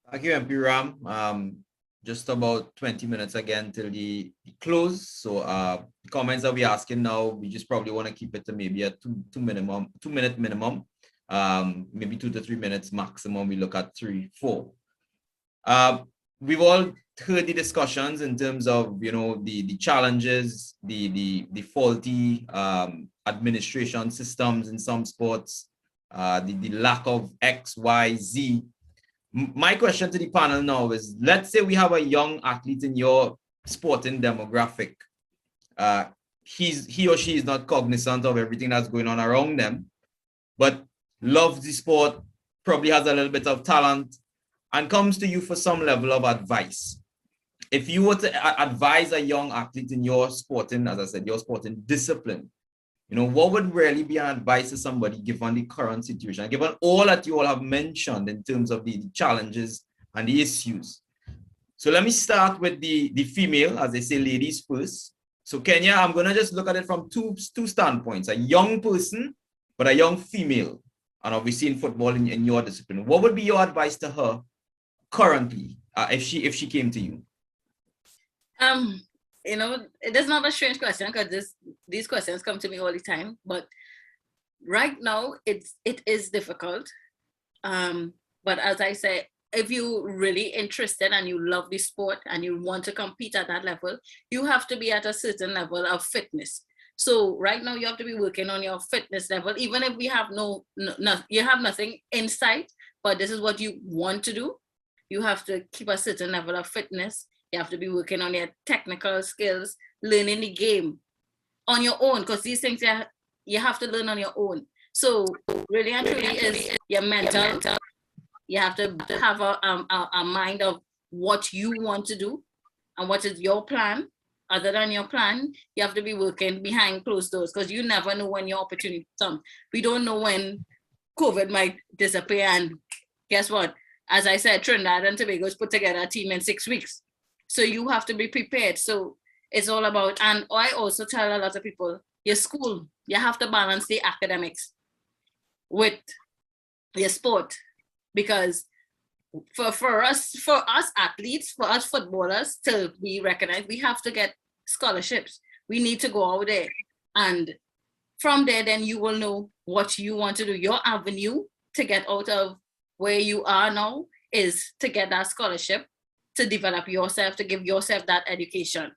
Thank you, MP Ram. Just about 20 minutes again till the close. So the comments that we're asking now, we just probably want to keep it to maybe a 2 minute minimum, maybe 2 to 3 minutes maximum. We look at 3, 4. We've all heard the discussions in terms of the challenges, the faulty administration systems in some sports, the lack of X, Y, Z. My question to the panel now is, let's say we have a young athlete in your sporting demographic. He or she is not cognizant of everything that's going on around them, but loves the sport, probably has a little bit of talent, and comes to you for some level of advice. If you were to advise a young athlete in your sporting, as I said, your sporting discipline, what would really be an advice to somebody given the current situation, given all that you all have mentioned in terms of the challenges and the issues? So let me start with the female, as they say, ladies first. So Kenya, I'm going to just look at it from two standpoints, a young person, but a young female, and obviously in football in your discipline. What would be your advice to her currently, if she came to you? It is not a strange question because these questions come to me all the time. But right now, it is difficult. But as I say, if you're really interested and you love the sport and you want to compete at that level, you have to be at a certain level of fitness. So right now, you have to be working on your fitness level, even if we have you have nothing in sight, but this is what you want to do. You have to keep a certain level of fitness. You have to be working on your technical skills, learning the game on your own, because these things you have to learn on your own. So really and truly is your mental. You have to have a mind of what you want to do and what is your plan. Other than your plan, you have to be working behind closed doors because you never know when your opportunity comes. We don't know when COVID might disappear. And guess what? As I said, Trinidad and Tobago's put together a team in 6 weeks. So you have to be prepared. So it's all about, and I also tell a lot of people, your school, you have to balance the academics with your sport. Because for us athletes, for us footballers to be recognized, we have to get scholarships. We need to go out there. And from there, then you will know what you want to do. Your avenue to get out of where you are now is to get that scholarship, to develop yourself, to give yourself that education.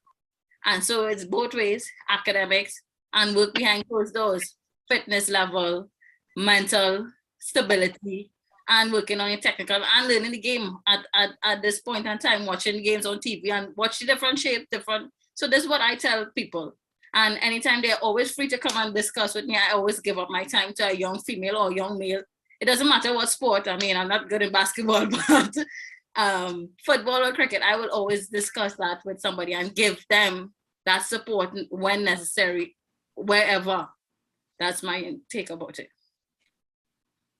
And so it's both ways, academics and work behind closed doors, fitness level, mental stability, and working on your technical and learning the game at this point in time, watching games on TV and watch the different shape, different. So this is what I tell people. And anytime they're always free to come and discuss with me, I always give up my time to a young female or young male. It doesn't matter what sport. I mean, I'm not good in basketball, but football or cricket, I will always discuss that with somebody and give them that support when necessary, wherever. That's my take about it.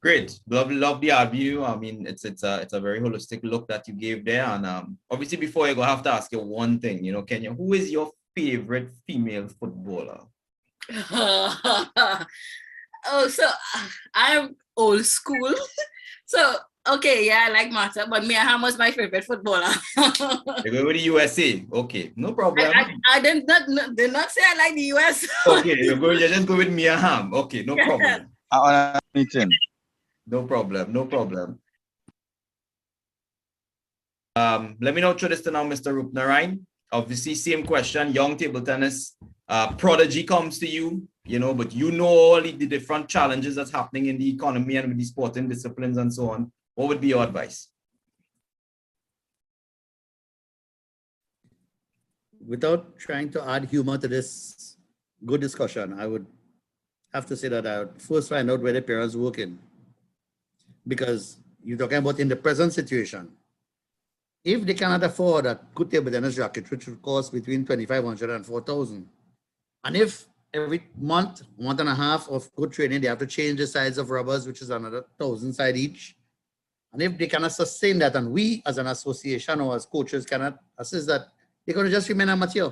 Great, love the review. I mean, it's a very holistic look that you gave there. And obviously, before you go, I have to ask you one thing. You know, Kenya, who is your favorite female footballer? Oh, so I'm old school. So okay, yeah, I like Martha, but Mia Hamm was my favorite footballer. You go with the USA. Okay, no problem. I did not say I like the US. Okay, you just go with Mia Hamm. Okay, no problem. Meeting. No problem, no problem. Let me know through this to now, Mr. Roopnarine. Obviously, same question, young table tennis prodigy comes to you, you know, but you know all the different challenges that's happening in the economy and with the sporting disciplines and so on. What would be your advice? Without trying to add humor to this good discussion, I would have to say that I would first find out where the parents work in. Because you're talking about in the present situation, if they cannot afford a good table tennis racket, which would cost between $2,500 and $4,000, and if every month and a half of good training, they have to change the size of rubbers, which is another 1,000 side each, and if they cannot sustain that, and we as an association or as coaches cannot assist that, they're going to just remain amateur.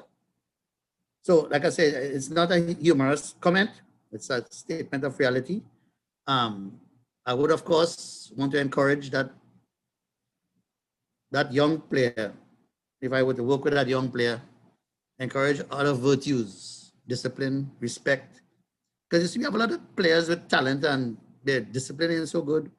So, like I said, it's not a humorous comment; it's a statement of reality. I would, of course, want to encourage that young player, if I were to work with that young player, encourage other virtues, discipline, respect. Because you see, we have a lot of players with talent and their discipline isn't so good.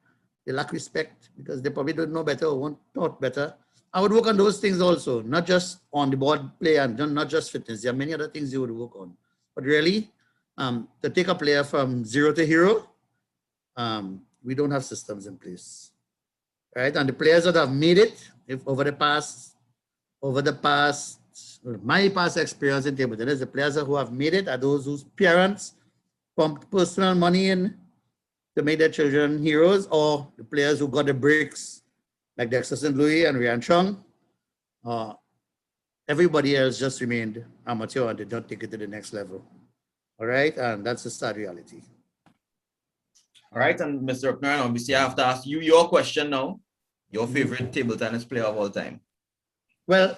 They lack respect because they probably don't know better or weren't taught better. I would work on those things also, not just on the board play and not just fitness. There are many other things you would work on. But really, to take a player from zero to hero, we don't have systems in place, right? And the players that have made it, if over my past experience in table tennis, the players who have made it are those whose parents pumped personal money in to make their children heroes, or the players who got the breaks, like Dexter St. Louis and Ryan Chung. Everybody else just remained amateur and did not take it to the next level. All right, and that's the sad reality. All right, and Mr. Roopnarine, obviously I have to ask you your question now. Your favorite table tennis player of all time? Well,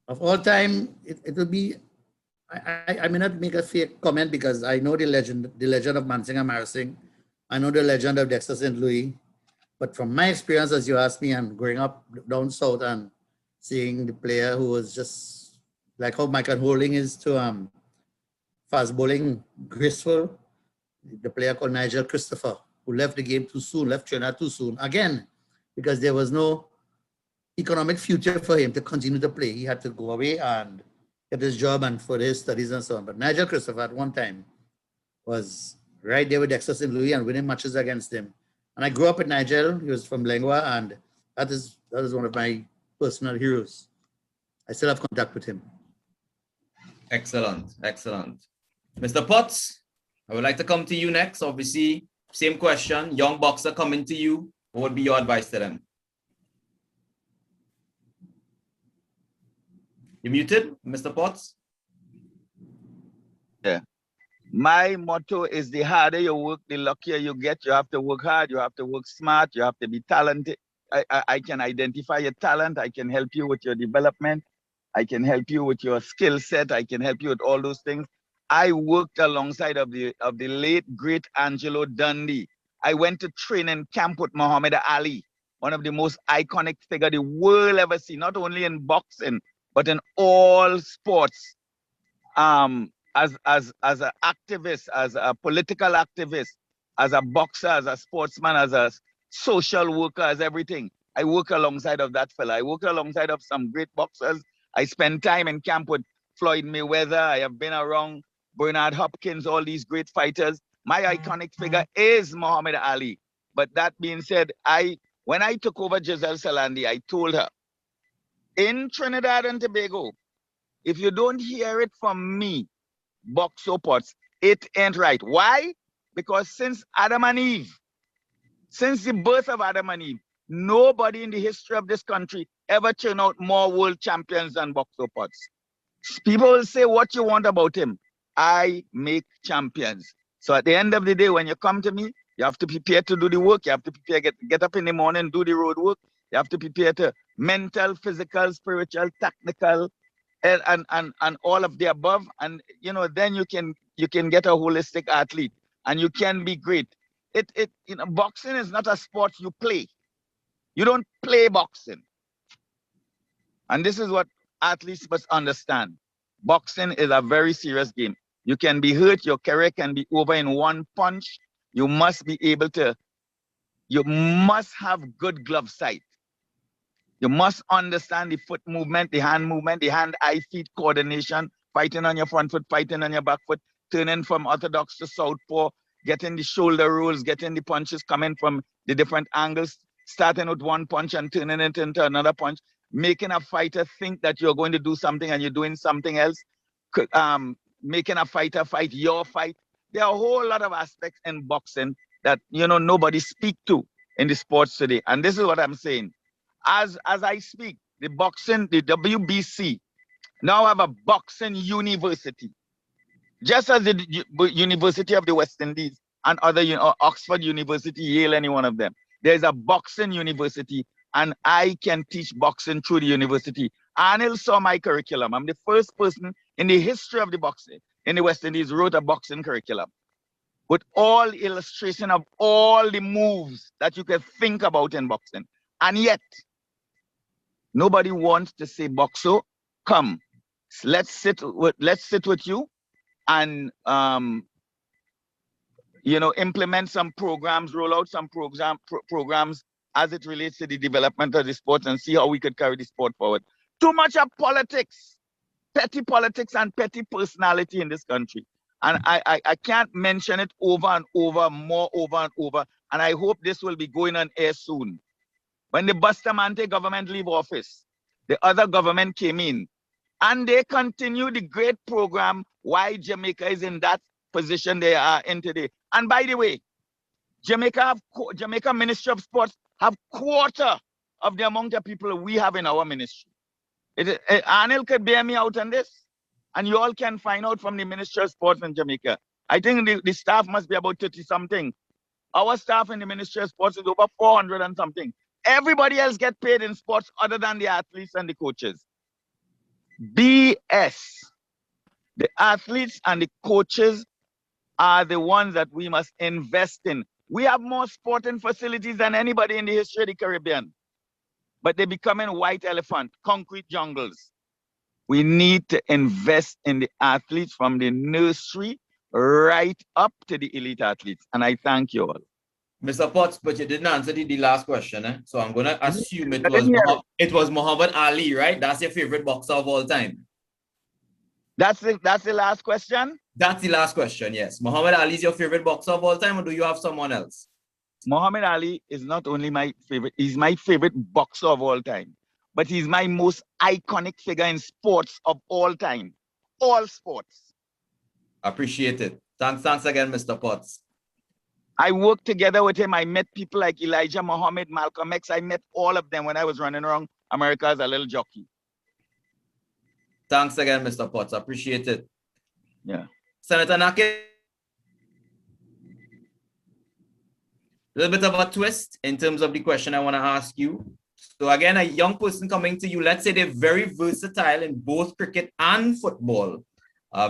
of all time, it will be, I may not make a fake comment because I know the legend of Mansingham Marsing. I know the legend of Dexter St. Louis. But from my experience, as you asked me, and growing up down south and seeing the player who was just like how Michael Holding is to fast bowling, graceful, the player called Nigel Christopher, who left the game too soon, left Trinidad too soon. Again, because there was no economic future for him to continue to play. He had to go away and get his job and for his studies and so on. But Nigel Christopher at one time was right there with Dexter St. Louis and winning matches against him. And I grew up with Nigel. He was from Lengua, and that is one of my personal heroes. I still have contact with him. Excellent, excellent. Mr. Potts, I would like to come to you next. Obviously, same question. Young boxer coming to you. What would be your advice to them? You muted, Mr. Potts? Yeah. My motto is the harder you work, the luckier you get. You have to work hard, you have to work smart, you have to be talented. I can identify your talent, I can help you with your development, I can help you with your skill set, I can help you with all those things. I worked alongside of the late, great Angelo Dundee. I went to training camp with Muhammad Ali, one of the most iconic figures the world ever seen, not only in boxing, but in all sports. as an activist, as a political activist, as a boxer, as a sportsman, as a social worker, as everything. I work alongside of that fella. I work alongside of some great boxers. I spend time in camp with Floyd Mayweather. I have been around Bernard Hopkins, all these great fighters. My iconic figure is Muhammad Ali. But that being said, when I took over Giselle Salandi, I told her, in Trinidad and Tobago, if you don't hear it from me, Boxu Potts, it ain't right. Why? Because since Adam and Eve, since the birth of Adam and Eve, nobody in the history of this country ever turned out more world champions than Boxu Potts. People will say what you want about him. I make champions. So at the end of the day, when you come to me, you have to prepare to do the work. You have to prepare, get up in the morning, do the road work. You have to prepare to mental, physical, spiritual, technical, and all of the above. And then you can get a holistic athlete and you can be great. Boxing is not a sport you play. You don't play boxing. And this is what athletes must understand. Boxing is a very serious game. You can be hurt, your career can be over in one punch. You must have good glove sight. You must understand the foot movement, the hand, eye, feet coordination, fighting on your front foot, fighting on your back foot, turning from orthodox to southpaw, getting the shoulder rolls, getting the punches coming from the different angles, starting with one punch and turning it into another punch, making a fighter think that you're going to do something and you're doing something else, making a fighter fight your fight. There are a whole lot of aspects in boxing that nobody speak to in the sports today. And this is what I'm saying. As I speak, the WBC now have a boxing university, just as the University of the West Indies and other, Oxford University, Yale, any one of them. There's a boxing university, and I can teach boxing through the university. Anil saw my curriculum. I'm the first person in the history of the boxing in the West Indies wrote a boxing curriculum with all illustration of all the moves that you can think about in boxing. And yet, nobody wants to say, Boxu, come, let's sit with you and implement some programs, roll out some programs as it relates to the development of the sport and see how we could carry the sport forward. Too much of politics, petty politics and petty personality in this country. And I can't mention it over and over, more over and over. And I hope this will be going on air soon. When the Bustamante government leave office, the other government came in and they continue the great program why Jamaica is in that position they are in today. And by the way, Jamaica Ministry of Sports have quarter of the amount of people we have in our ministry. Anil could bear me out on this, and you all can find out from the Ministry of Sports in Jamaica. I think the staff must be about 30 something. Our staff in the Ministry of Sports is over 400 and something. Everybody else get paid in sports other than the athletes and the coaches. BS. The athletes and the coaches are the ones that we must invest in. We have more sporting facilities than anybody in the history of the Caribbean. But they're becoming white elephant, concrete jungles. We need to invest in the athletes from the nursery right up to the elite athletes. And I thank you all. Mr. Potts, but you didn't answer the last question. So I'm going to assume it was Muhammad Ali, right? That's your favorite boxer of all time. That's the last question? That's the last question, yes. Muhammad Ali is your favorite boxer of all time, or do you have someone else? Muhammad Ali is not only my favorite, he's my favorite boxer of all time, but he's my most iconic figure in sports of all time. All sports. Appreciate it. Thanks again, Mr. Potts. I worked together with him. I met people like Elijah Muhammad, Malcolm X. I met all of them when I was running around America as a little jockey. Thanks again, Mr. Potts. Appreciate it. Yeah. Senator Nakhid. A little bit of a twist in terms of the question I want to ask you. So again, a young person coming to you, let's say they're very versatile in both cricket and football.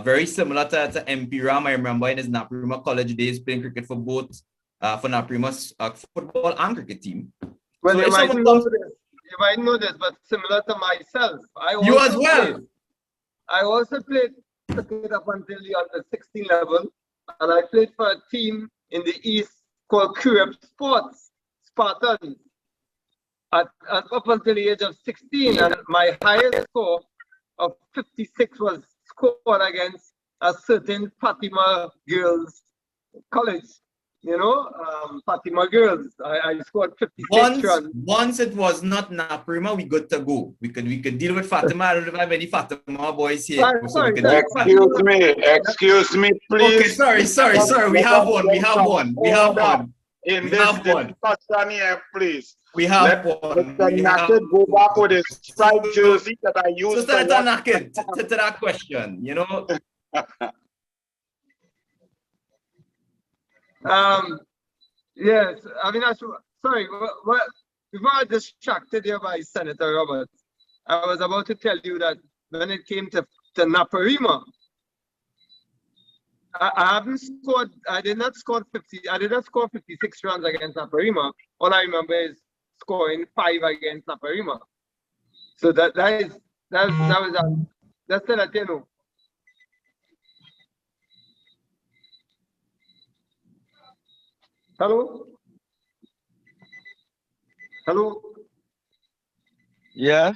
Very similar to MP Ram. I remember in his Naprima college days playing cricket for both for Naprima's football and cricket team. Well, so you might know this, but similar to myself. I also played took it up until the under 16 level, and I played for a team in the East called Sports Spartans at up until the age of 16, and my highest score of 56 was scored against a certain Fatima Girls College. You know, Fatima Girls. I scored 56 runs. Once it was not Naprima, we good to go. We could deal with Fatima. I don't have any Fatima boys here. Sorry, Excuse me, please. Okay, sorry. We have one. In this discussion here, please. We have one. Nakhid go back with his striped jersey that I used. So Senator Nakhid, to that question, you know. Yes, Avinash, sorry, before I distracted you by Senator Roberts, I was about to tell you that when it came to Naparima, I did not score 56 runs against Naparima. All I remember is scoring 5 against Naparima. So that's the Latino. Hello? Yeah.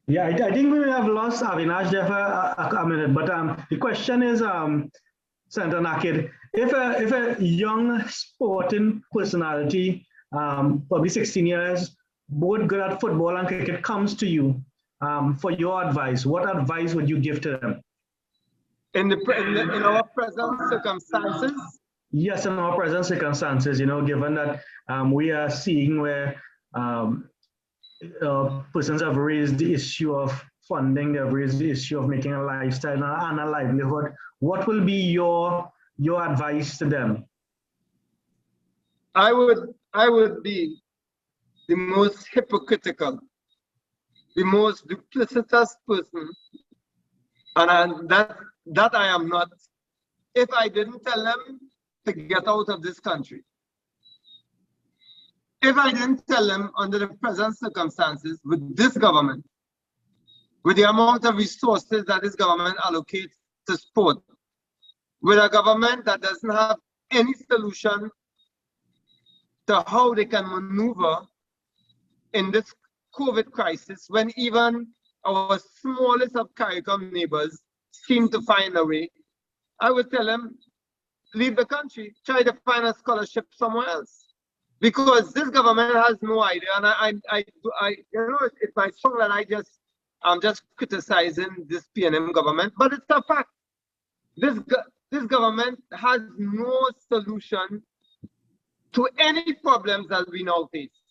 Yeah, I think we have lost Avinash there for a minute, but the question is, Senator Nakhid, if a young sporting personality, probably 16 years, both good at football and cricket, comes to you for your advice, what advice would you give to them? In our present circumstances? Yes, in our present circumstances, you know, given that we are seeing where persons have raised the issue of funding, they've raised the issue of making a lifestyle and a livelihood. What will be your advice to them? I would be the most hypocritical, the most duplicitous person, and that I am not, if I didn't tell them to get out of this country. If I didn't tell them under the present circumstances with this government, with the amount of resources that this government allocates to sport, with a government that doesn't have any solution to how they can maneuver in this COVID crisis, when even our smallest of CARICOM neighbors seem to find a way, I would tell them, leave the country, try to find a scholarship somewhere else. Because this government has no idea, and I you know, it might sound that I'm just criticizing this PNM government, but it's a fact. This government has no solution to any problems that we now face.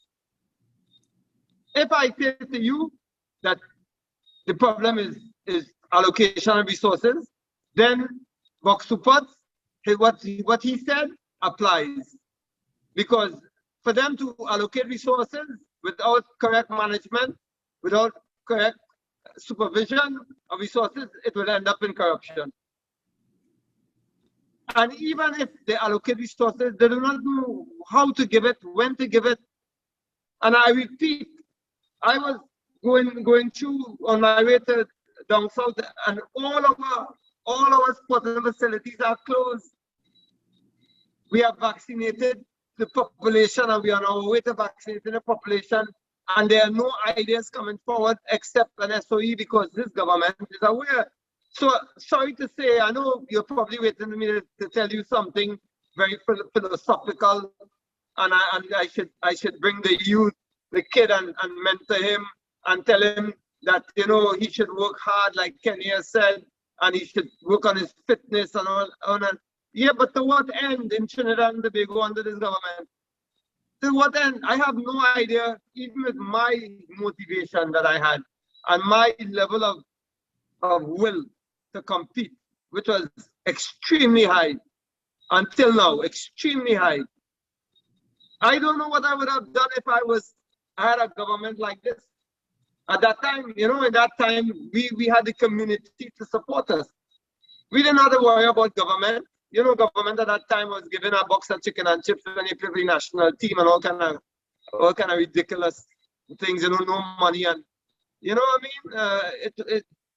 If I say to you that the problem is allocation of resources, then Boxu Potts, what he said applies. Because for them to allocate resources without correct management, without correct supervision of resources, it will end up in corruption. And even if they allocate resources, they do not know how to give it, when to give it. And I repeat, I was going through on my way to down south, and all our sporting facilities are closed. We have vaccinated the population, and we are on our way to vaccinating the population, and there are no ideas coming forward except an SOE, because this government is aware. So sorry to say, I know you're probably waiting for me to tell you something very philosophical, and I should bring the youth, the kid, and mentor him and tell him that, you know, he should work hard, like Kenny has said, and he should work on his fitness and all that. Yeah, but to what end in Trinidad and Tobago under this government? To what end? I have no idea, even with my motivation that I had and my level of will to compete, which was extremely high until now, extremely high. I don't know what I would have done if I had a government like this. At that time, you know, in that time, we had the community to support us. We didn't have to worry about government. You know, government at that time was giving a box of chicken and chips when you play for the national team and all kind of ridiculous things, you know, no money, and you know what I mean?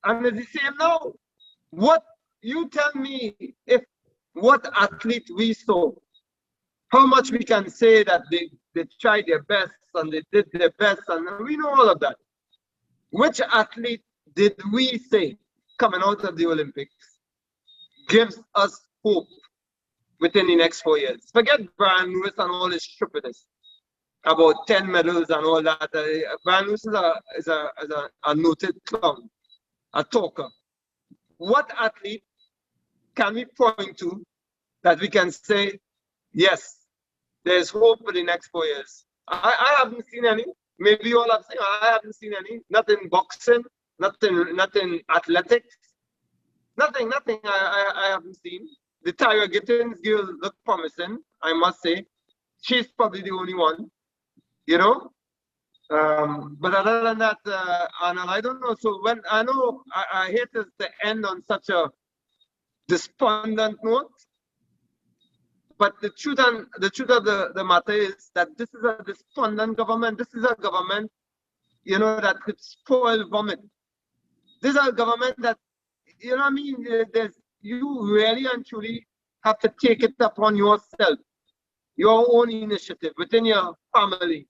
And it's the same now. What you tell me if what athlete we saw, how much we can say that they tried their best and they did their best, and we know all of that. Which athlete did we say coming out of the Olympics gives us hope within the next 4 years? Forget Brian Lewis and all his stupidness about 10 medals and all that. Brian Lewis is a noted clown, a talker. What athlete can we point to that we can say, yes, there's hope for the next 4 years? I haven't seen any. Maybe you all have seen. I haven't seen any. Not in boxing, not in athletics. Nothing I haven't seen. The Tyra Gittins girl look promising, I must say. She's probably the only one, you know. But other than that, Arnold, I don't know. So when I know I hate us to end on such a despondent note, but the truth of the matter is that this is a despondent government. This is a government, you know, that could spoil vomit. This is a government that, you know what I mean? You really and truly have to take it upon yourself, your own initiative within your family,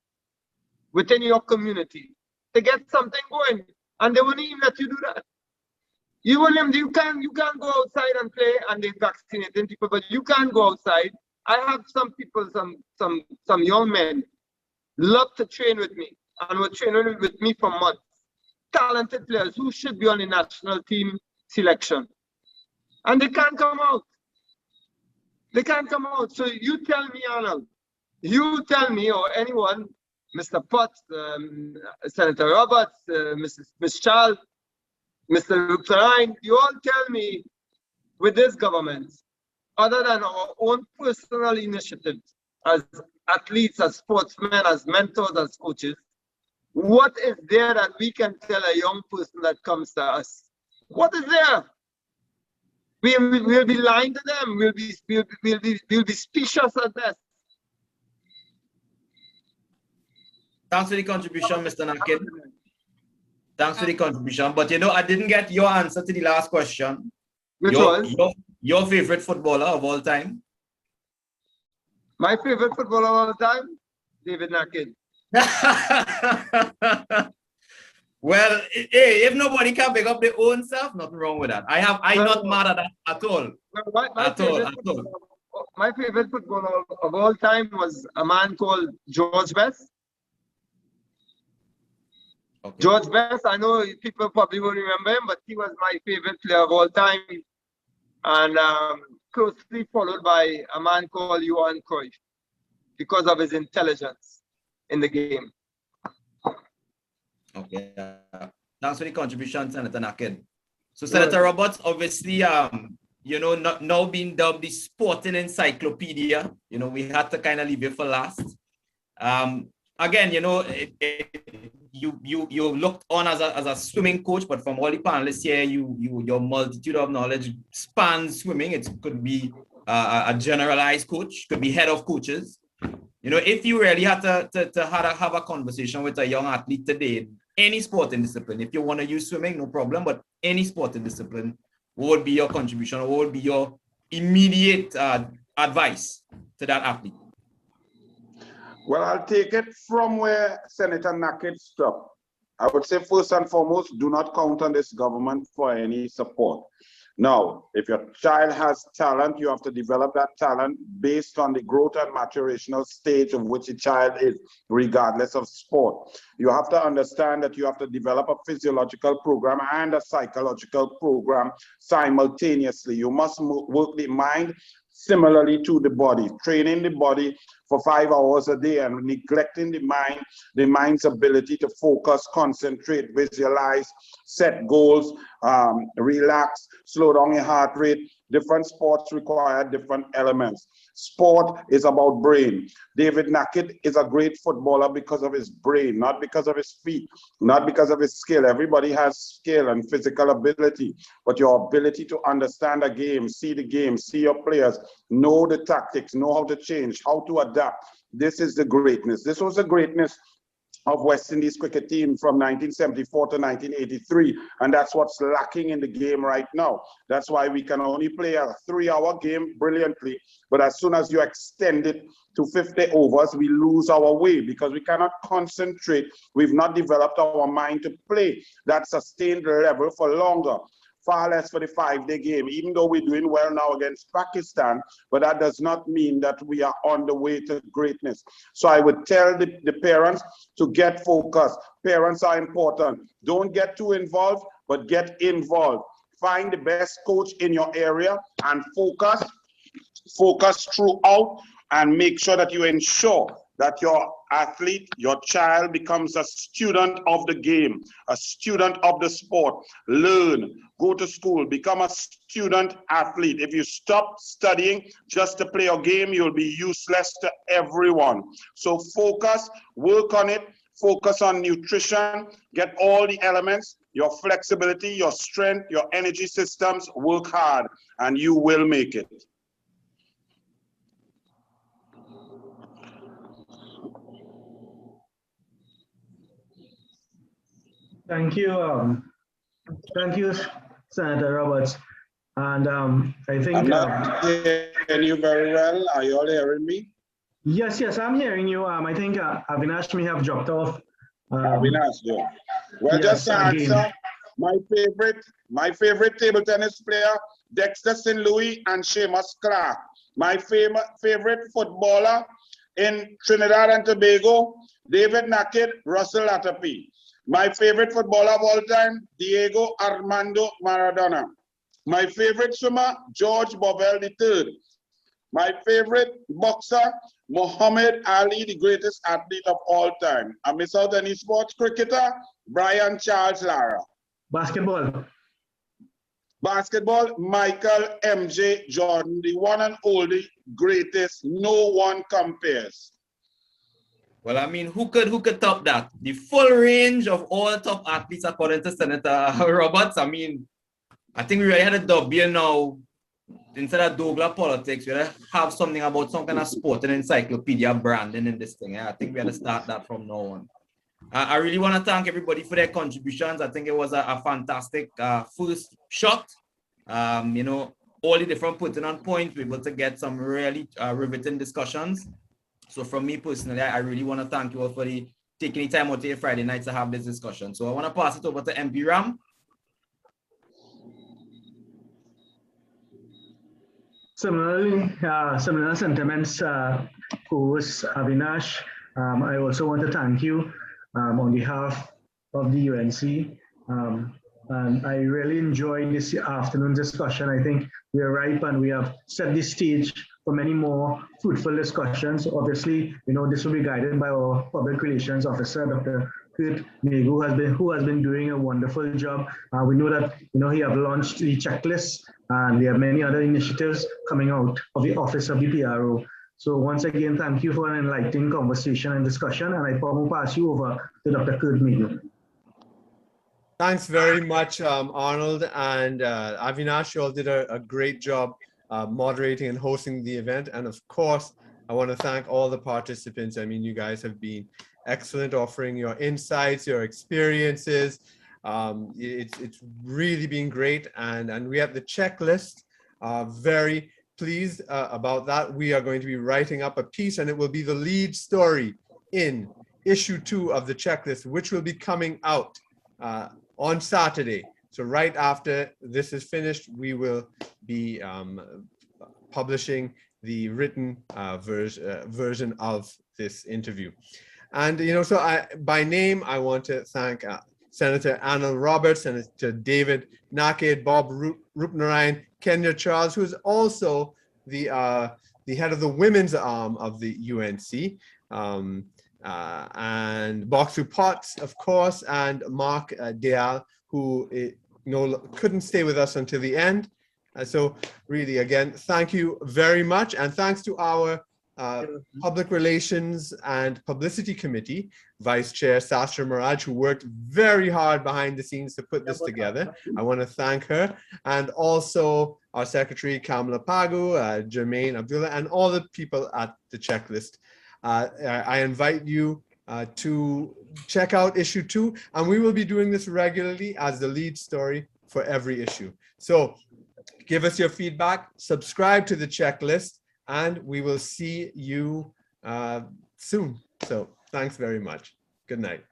within your community, to get something going. And they won't even let you do that. You can't go outside and play, and they're vaccinating people, but you can't go outside. I have some people, some young men, love to train with me, and were training with me for months. Talented players who should be on the national team selection. And they can't come out. They can't come out. So you tell me, Arnold, you tell me, or anyone, Mr. Potts, Senator Roberts, Ms. Charles, Mr. Roopnarine, you all tell me, with this government, other than our own personal initiatives as athletes, as sportsmen, as mentors, as coaches, what is there that we can tell a young person that comes to us? What is there? We'll be lying to them. We'll be specious at best. Thanks for the contribution, Mr. Nakhid. Thanks for the contribution. But you know, I didn't get your answer to the last question. Which was? Your favorite footballer of all time? My favorite footballer of all time? David Nakhid. Well, hey, if nobody can pick up their own self, nothing wrong with that. I'm not mad at that at all. My favorite footballer of all time was a man called George Best. Okay. George Best, I know people probably won't remember him, but he was my favorite player of all time. And closely followed by a man called Johan Cruyff because of his intelligence in the game. Okay. Thanks for the contribution, Senator Nakhid. So Senator Roberts, obviously, you know, now being dubbed the sporting encyclopedia, you know, we had to kind of leave it for last. Again, you know, you looked on as a swimming coach, but from all the panelists here, your multitude of knowledge spans swimming. It could be a generalized coach, could be head of coaches. You know, if you really had to have a conversation with a young athlete today, any sporting discipline, if you want to use swimming, no problem, but any sporting discipline, what would be your contribution, or what would be your immediate advice to that athlete? Well, I'll take it from where Senator Nakhid stopped. I would say first and foremost, do not count on this government for any support. Now, if your child has talent, you have to develop that talent based on the growth and maturational stage of which a child is, regardless of sport. You have to understand that you have to develop a physiological program and a psychological program simultaneously. You must work the mind similarly to the body, training the body for 5 hours a day and neglecting the mind's ability to focus, concentrate, visualize, set goals, relax, slow down your heart rate. Different sports require different elements. Sport is about brain. David Nakhid is a great footballer because of his brain, not because of his feet, not because of his skill. Everybody has skill and physical ability, but your ability to understand a game, see your players, know the tactics, know how to change, how to adapt. This is the greatness. This was the greatness of West Indies cricket team from 1974 to 1983, and that's what's lacking in the game right now. That's why we can only play a 3-hour game brilliantly, but as soon as you extend it to 50 overs, we lose our way because we cannot concentrate. We've not developed our mind to play that sustained level for longer. Far less for the 5-day game, even though we're doing well now against Pakistan, but that does not mean that we are on the way to greatness. So I would tell the parents to get focused. Parents are important. Don't get too involved, but get involved. Find the best coach in your area and focus throughout, and make sure that you ensure that your athlete, your child becomes a student of the game, a student of the sport. Learn, go to school, become a student athlete. If you stop studying just to play a game, you'll be useless to everyone. So focus, work on it, focus on nutrition, get all the elements, your flexibility, your strength, your energy systems, work hard, and you will make it. Thank you, Senator Roberts. And I think I'm not hearing you very well. Are you all hearing me? yes, I'm hearing you. I think Avinash may have dropped off. Avinash, yeah. Well, yes, just to again. answer, my favorite table tennis player, Dexter St. Louis and Seamus Clark. My favorite footballer in Trinidad and Tobago, David Nakhid, Russell Latapi. My favorite footballer of all time, Diego Armando Maradona. My favorite swimmer, George Bovell III. My favorite boxer, Muhammad Ali, the greatest athlete of all time. I miss out any sports cricketer, Brian Charles Lara. Basketball. Basketball, Michael MJ Jordan, the one and only greatest. No one compares. Well, I mean, who could top that? The full range of all top athletes according to Senator Roberts. I mean, I think we already had a W now. Instead of Douglas politics, we have something about some kind of sport and encyclopedia branding in this thing. I think we had to start that from now on. I really want to thank everybody for their contributions. I think it was a fantastic first shot. You know, all the different putting on points, we were able to get some really riveting discussions. So from me personally, I really want to thank you all for taking the time out here Friday night to have this discussion. So I want to pass it over to MP Ram. Similarly, similar sentiments, co-host Avinash. I also want to thank you on behalf of the UNC. And I really enjoyed this afternoon's discussion. I think we are ripe and we have set the stage for many more fruitful discussions. Obviously, you know, this will be guided by our public relations officer, Dr. Kurt Megu, who has been doing a wonderful job. We know that, you know, he have launched the checklist and we have many other initiatives coming out of the office of the PRO. So once again, thank you for an enlightening conversation and discussion. And I will pass you over to Dr. Kurt Megu. Thanks very much, Arnold and Avinash. You all did a great job moderating and hosting the event. And of course, I want to thank all the participants. I mean, you guys have been excellent, offering your insights, your experiences. It's really been great. And we have the checklist. Very pleased about that. We are going to be writing up a piece and it will be the lead story in issue 2 of the checklist, which will be coming out on Saturday. So right after this is finished, we will be publishing the written version of this interview. And, you know, so by name, I want to thank Senator Anil Roberts, Senator David Nakhid, Bob Roopnarine, Kenya Charles, who is also the head of the women's arm of the UNC, and Boxu Potts, of course, and Mark Deyal, who couldn't stay with us until the end. So really, again, thank you very much. And thanks to our Public Relations and Publicity Committee, Vice Chair Sasha Maraj, who worked very hard behind the scenes to put this together. I want to thank her. And also our Secretary, Kamala Pagu, Jermaine Abdullah, and all the people at the checklist. I invite you to check out issue 2, and we will be doing this regularly as the lead story for every issue. So give us your feedback, subscribe to the checklist, and we will see you soon. So thanks very much. Good night.